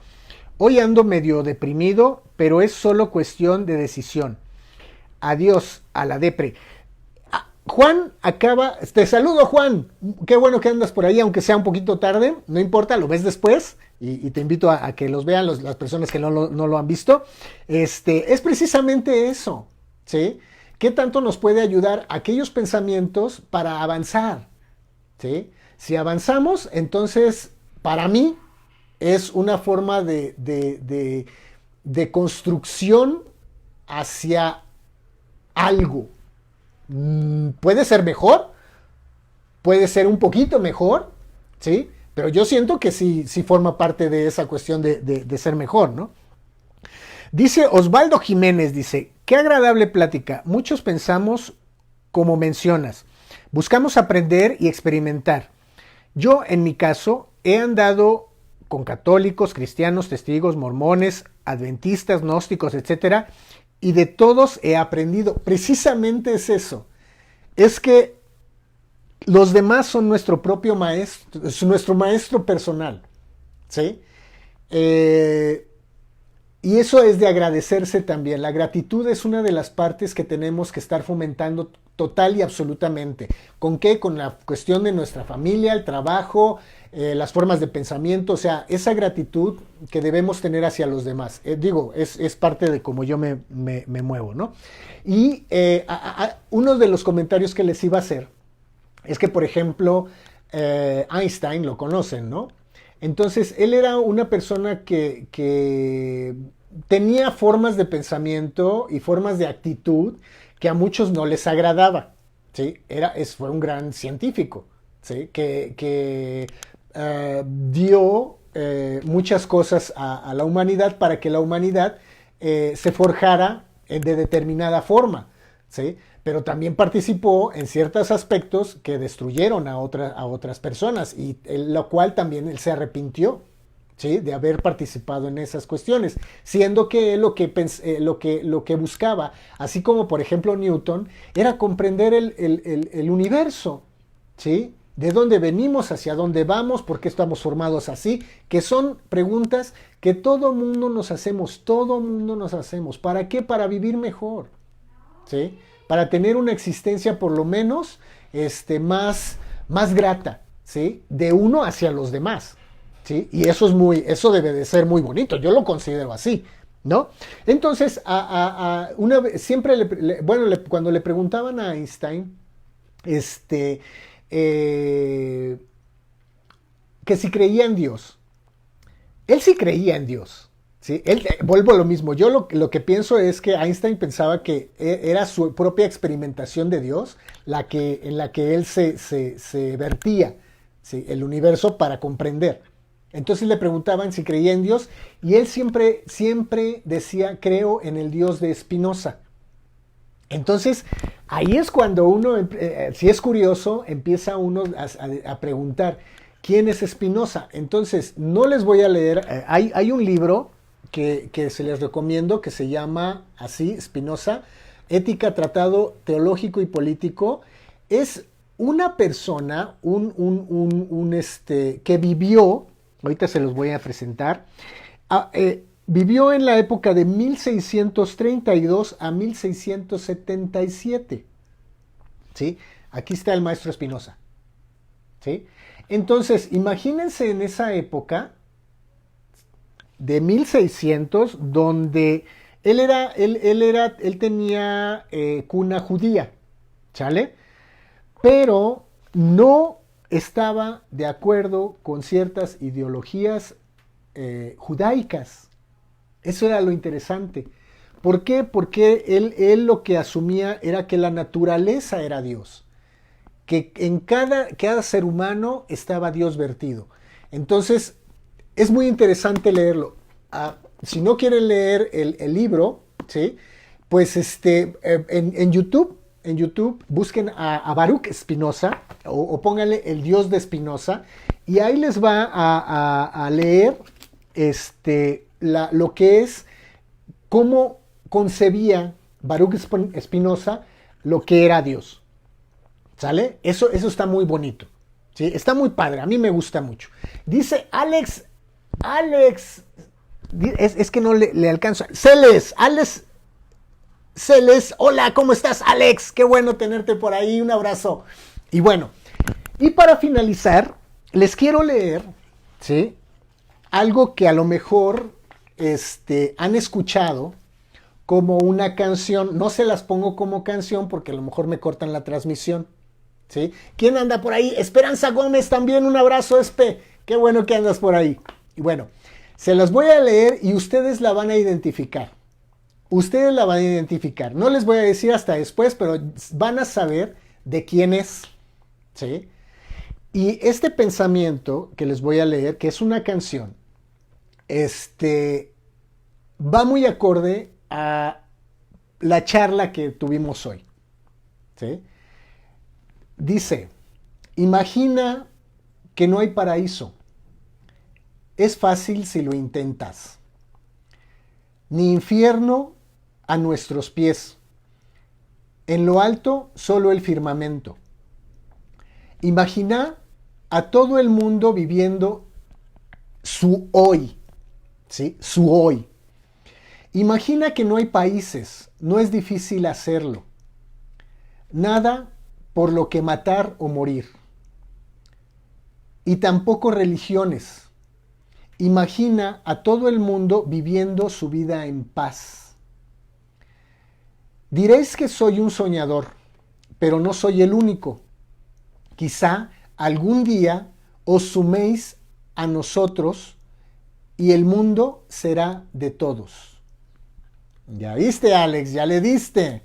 Hoy ando medio deprimido, pero es solo cuestión de decisión. Adiós a la depre. Juan te saludo Juan, qué bueno que andas por ahí, aunque sea un poquito tarde, no importa, lo ves después y te invito a que los vean las personas que no lo han visto. Es precisamente eso, ¿sí? ¿Qué tanto nos puede ayudar aquellos pensamientos para avanzar? ¿Sí? Si avanzamos, entonces para mí es una forma de construcción hacia algo. Puede ser mejor, puede ser un poquito mejor, ¿sí? Pero yo siento que sí forma parte de esa cuestión de ser mejor, ¿no? Dice Osvaldo Jiménez, dice, qué agradable plática. Muchos pensamos como mencionas. Buscamos aprender y experimentar. Yo, en mi caso, he andado con católicos, cristianos, testigos, mormones, adventistas, gnósticos, etcétera, y de todos he aprendido. Precisamente es eso. Es que los demás son nuestro propio maestro, es nuestro maestro personal, ¿sí? Y eso es de agradecerse también. La gratitud es una de las partes que tenemos que estar fomentando total y absolutamente. ¿Con qué? Con la cuestión de nuestra familia, el trabajo, las formas de pensamiento, o sea, esa gratitud que debemos tener hacia los demás. Es parte de cómo yo me muevo, ¿no? Y uno de los comentarios que les iba a hacer es que, por ejemplo, Einstein lo conocen, ¿no? Entonces, él era una persona que tenía formas de pensamiento y formas de actitud que a muchos no les agradaba, ¿sí? Fue un gran científico, ¿sí? Que dio muchas cosas a la humanidad para que la humanidad se forjara de determinada forma, ¿sí? Pero también participó en ciertos aspectos que destruyeron a otras personas, y lo cual también él se arrepintió, ¿sí? De haber participado en esas cuestiones, siendo que él lo que buscaba, así como por ejemplo Newton, era comprender el universo, ¿sí? De dónde venimos, hacia dónde vamos, por qué estamos formados así, que son preguntas que todo mundo nos hacemos. ¿Para qué? Para vivir mejor, ¿sí? Para tener una existencia por lo menos más grata, ¿sí? De uno hacia los demás, ¿sí? Y eso debe de ser muy bonito, yo lo considero así, ¿no? Entonces, cuando le preguntaban a Einstein, que si creía en Dios, él sí creía en Dios, ¿sí? Vuelvo a lo mismo, yo lo que pienso es que Einstein pensaba que era su propia experimentación de Dios en la que él se vertía, ¿sí? El universo para comprender. Entonces le preguntaban si creía en Dios, y él siempre decía: creo en el Dios de Spinoza. Entonces, ahí es cuando uno, si es curioso, empieza uno a preguntar: ¿quién es Spinoza? Entonces, no les voy a leer, hay un libro que se les recomiendo que se llama así, Spinoza, Ética, Tratado Teológico y Político. Es una persona, que vivió, ahorita se los voy a presentar, vivió en la época de 1632 a 1677, ¿sí? Aquí está el maestro Spinoza, ¿sí? Entonces, imagínense en esa época de 1600, donde él tenía cuna judía, ¿sale? Pero no estaba de acuerdo con ciertas ideologías judaicas. Eso era lo interesante. ¿Por qué? Porque él lo que asumía era que la naturaleza era Dios, que en cada ser humano estaba Dios vertido. Entonces, es muy interesante leerlo. Si no quieren leer el libro, ¿sí? Pues en YouTube busquen a Baruch Spinoza, o pónganle el Dios de Spinoza, y ahí les va a leer lo que es, cómo concebía Baruch Spinoza lo que era Dios. ¿Sale? Eso está muy bonito, ¿sí? Está muy padre, a mí me gusta mucho. Dice Alex, es que no le alcanzo. Celes, hola, ¿cómo estás, Alex? Qué bueno tenerte por ahí, un abrazo. Y bueno, y para finalizar, les quiero leer, ¿sí? Algo que a lo mejor han escuchado como una canción. No se las pongo como canción porque a lo mejor me cortan la transmisión, ¿sí? ¿Quién anda por ahí? Esperanza Gómez también, un abrazo, Espe. Qué bueno que andas por ahí. Y bueno, se las voy a leer y ustedes la van a identificar. Ustedes la van a identificar. No les voy a decir hasta después, pero van a saber de quién es, ¿sí? Y este pensamiento que les voy a leer, que es una canción, va muy acorde a la charla que tuvimos hoy, ¿sí? Dice: imagina que no hay paraíso, es fácil si lo intentas. Ni infierno a nuestros pies. En lo alto solo el firmamento. Imagina a todo el mundo viviendo su hoy, ¿sí? Su hoy. Imagina que no hay países, no es difícil hacerlo. Nada por lo que matar o morir. Y tampoco religiones. Imagina a todo el mundo viviendo su vida en paz. Diréis que soy un soñador, pero no soy el único. Quizá algún día os suméis a nosotros y el mundo será de todos. Ya viste, Alex, ya le diste.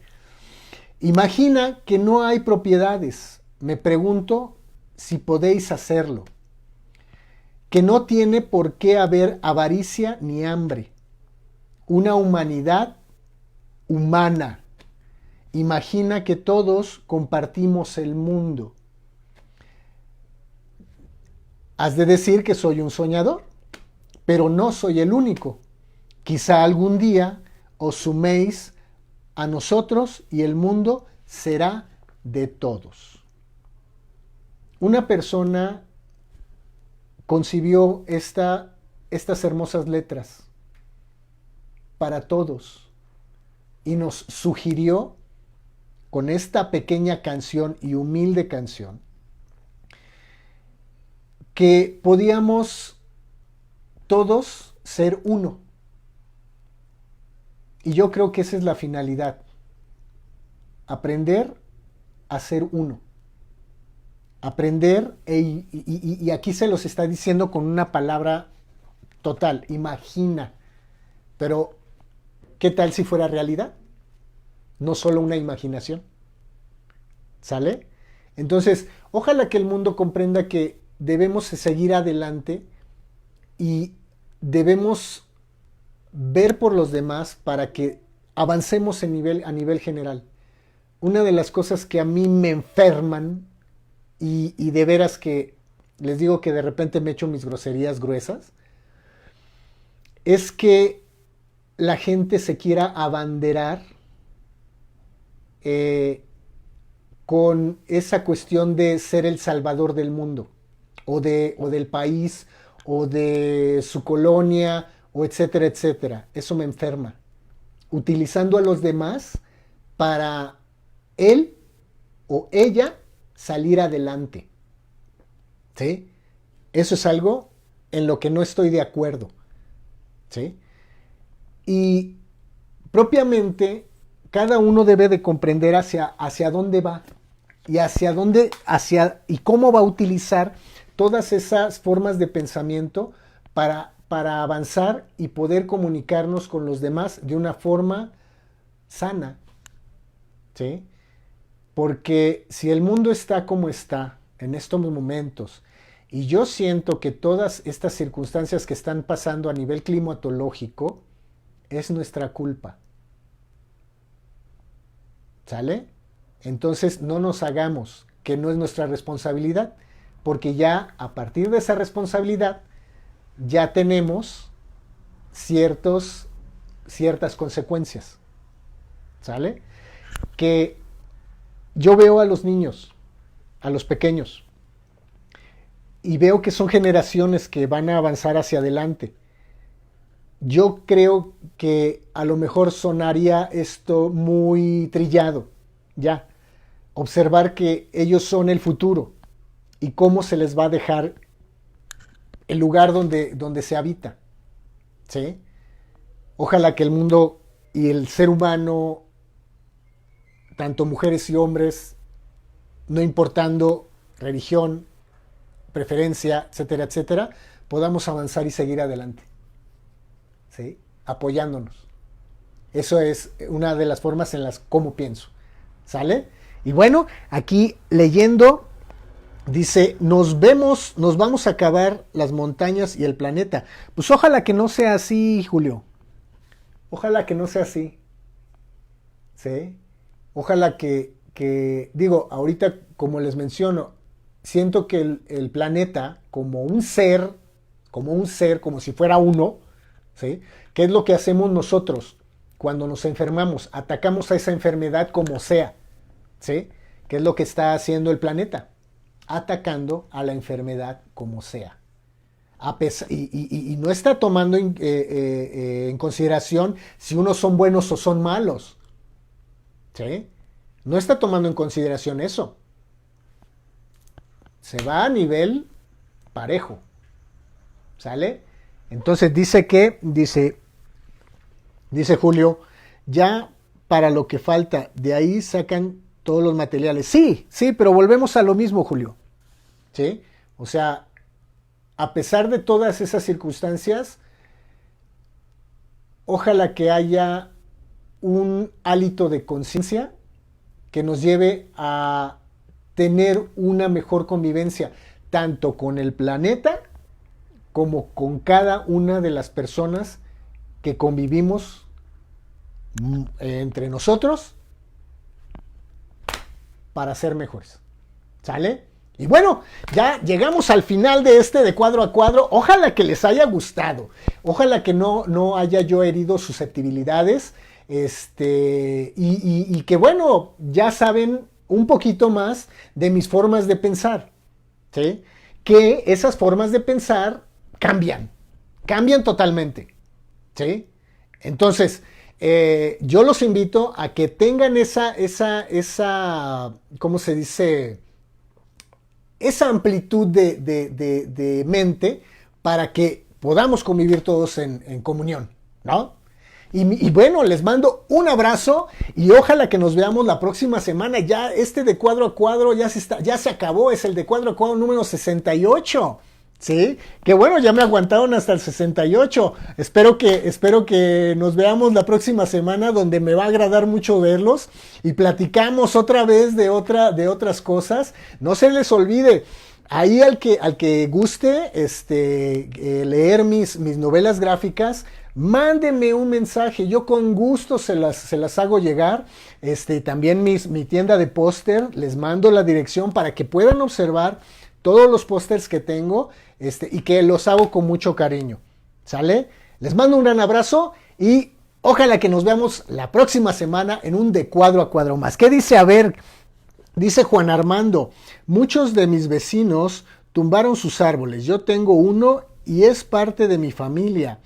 Imagina que no hay propiedades. Me pregunto si podéis hacerlo. Que no tiene por qué haber avaricia ni hambre. Una humanidad humana. Imagina que todos compartimos el mundo. Has de decir que soy un soñador, pero no soy el único. Quizá algún día os suméis a nosotros y el mundo será de todos. Una persona concibió estas hermosas letras para todos y nos sugirió con esta pequeña canción y humilde canción que podíamos todos ser uno. Y yo creo que esa es la finalidad. Aprender a ser uno. Aprender, y aquí se los está diciendo con una palabra total, imagina. Pero, ¿qué tal si fuera realidad? No solo una imaginación. ¿Sale? Entonces, ojalá que el mundo comprenda que debemos seguir adelante y debemos ver por los demás para que avancemos a nivel general. Una de las cosas que a mí me enferman y de veras que les digo que de repente me echo mis groserías gruesas, es que la gente se quiera abanderar con esa cuestión de ser el salvador del mundo, o del país, o de su colonia, o etcétera, etcétera. Eso me enferma. Utilizando a los demás para él o ella salir adelante. ¿Sí? Eso es algo en lo que no estoy de acuerdo. ¿Sí? Y propiamente cada uno debe de comprender hacia dónde va y y cómo va a utilizar todas esas formas de pensamiento para avanzar y poder comunicarnos con los demás de una forma sana. ¿Sí? Porque si el mundo está como está en estos momentos, y yo siento que todas estas circunstancias que están pasando a nivel climatológico, es nuestra culpa. ¿Sale? Entonces no nos hagamos que no es nuestra responsabilidad, porque ya a partir de esa responsabilidad ya tenemos ciertas consecuencias. ¿Sale? Que yo veo a los niños, a los pequeños, y veo que son generaciones que van a avanzar hacia adelante. Yo creo que a lo mejor sonaría esto muy trillado, ya. Observar que ellos son el futuro y cómo se les va a dejar el lugar donde se habita. ¿Sí? Ojalá que el mundo y el ser humano, tanto mujeres y hombres, no importando religión, preferencia, etcétera, etcétera, podamos avanzar y seguir adelante. ¿Sí? Apoyándonos. Eso es una de las formas en las como pienso. ¿Sale? Y bueno, aquí leyendo, dice, nos vamos a acabar las montañas y el planeta. Pues ojalá que no sea así, Julio. Ojalá que no sea así. ¿Sí? Ojalá digo, ahorita como les menciono, siento que el planeta como un ser como un ser, como si fuera uno, ¿sí? ¿Qué es lo que hacemos nosotros cuando nos enfermamos? Atacamos a esa enfermedad como sea, ¿sí? ¿Qué es lo que está haciendo el planeta? Atacando a la enfermedad como sea. Y no está tomando en consideración si unos son buenos o son malos, ¿sí? No está tomando en consideración eso. Se va a nivel parejo, ¿sale? Entonces dice Julio, ya para lo que falta, de ahí sacan todos los materiales. Sí, pero volvemos a lo mismo, Julio, ¿sí? O sea, a pesar de todas esas circunstancias, ojalá que haya un hálito de conciencia que nos lleve a tener una mejor convivencia, tanto con el planeta como con cada una de las personas que convivimos entre nosotros para ser mejores. ¿Sale? Y bueno, ya llegamos al final de de cuadro a cuadro. Ojalá que les haya gustado. Ojalá que no haya yo herido susceptibilidades. Y que bueno, ya saben un poquito más de mis formas de pensar. ¿Sí? Que esas formas de pensar cambian totalmente. ¿Sí? Entonces, yo los invito a que tengan esa, ¿cómo se dice? Esa amplitud de mente para que podamos convivir todos en comunión, ¿no? Y bueno, les mando un abrazo y ojalá que nos veamos la próxima semana. Ya de cuadro a cuadro ya se acabó, es el de cuadro a cuadro número 68. ¿Sí? Que bueno, ya me aguantaron hasta el 68. Espero que nos veamos la próxima semana, donde me va a agradar mucho verlos y platicamos otra vez de otras cosas. No se les olvide, ahí al que guste leer mis novelas gráficas, mándenme un mensaje, yo con gusto se las hago llegar. También mi tienda de póster, les mando la dirección para que puedan observar todos los pósters que tengo, y que los hago con mucho cariño. ¿Sale? Les mando un gran abrazo y ojalá que nos veamos la próxima semana en un de cuadro a cuadro más. ¿Qué dice? A ver, dice Juan Armando, muchos de mis vecinos tumbaron sus árboles. Yo tengo uno y es parte de mi familia.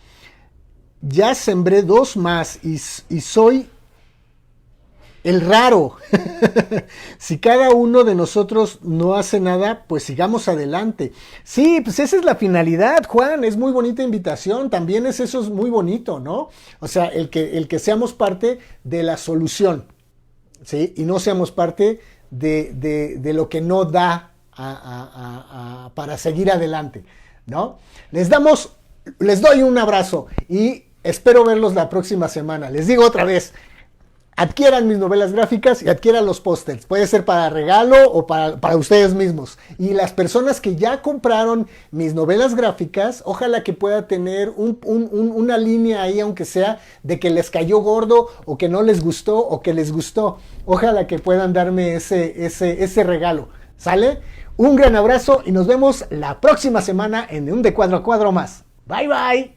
Ya sembré 2 más y soy el raro. Si cada uno de nosotros no hace nada, pues sigamos adelante. Sí, pues esa es la finalidad, Juan. Es muy bonita invitación. También eso es muy bonito, ¿no? O sea, el que seamos parte de la solución, ¿sí? Y no seamos parte de lo que no da para seguir adelante, ¿no? Les doy un abrazo y espero verlos la próxima semana. Les digo otra vez, adquieran mis novelas gráficas y adquieran los pósters. Puede ser para regalo o para ustedes mismos. Y las personas que ya compraron mis novelas gráficas, ojalá que pueda tener una línea ahí, aunque sea de que les cayó gordo o que no les gustó o que les gustó. Ojalá que puedan darme ese regalo. ¿Sale? Un gran abrazo y nos vemos la próxima semana en un de cuadro a cuadro más. Bye bye.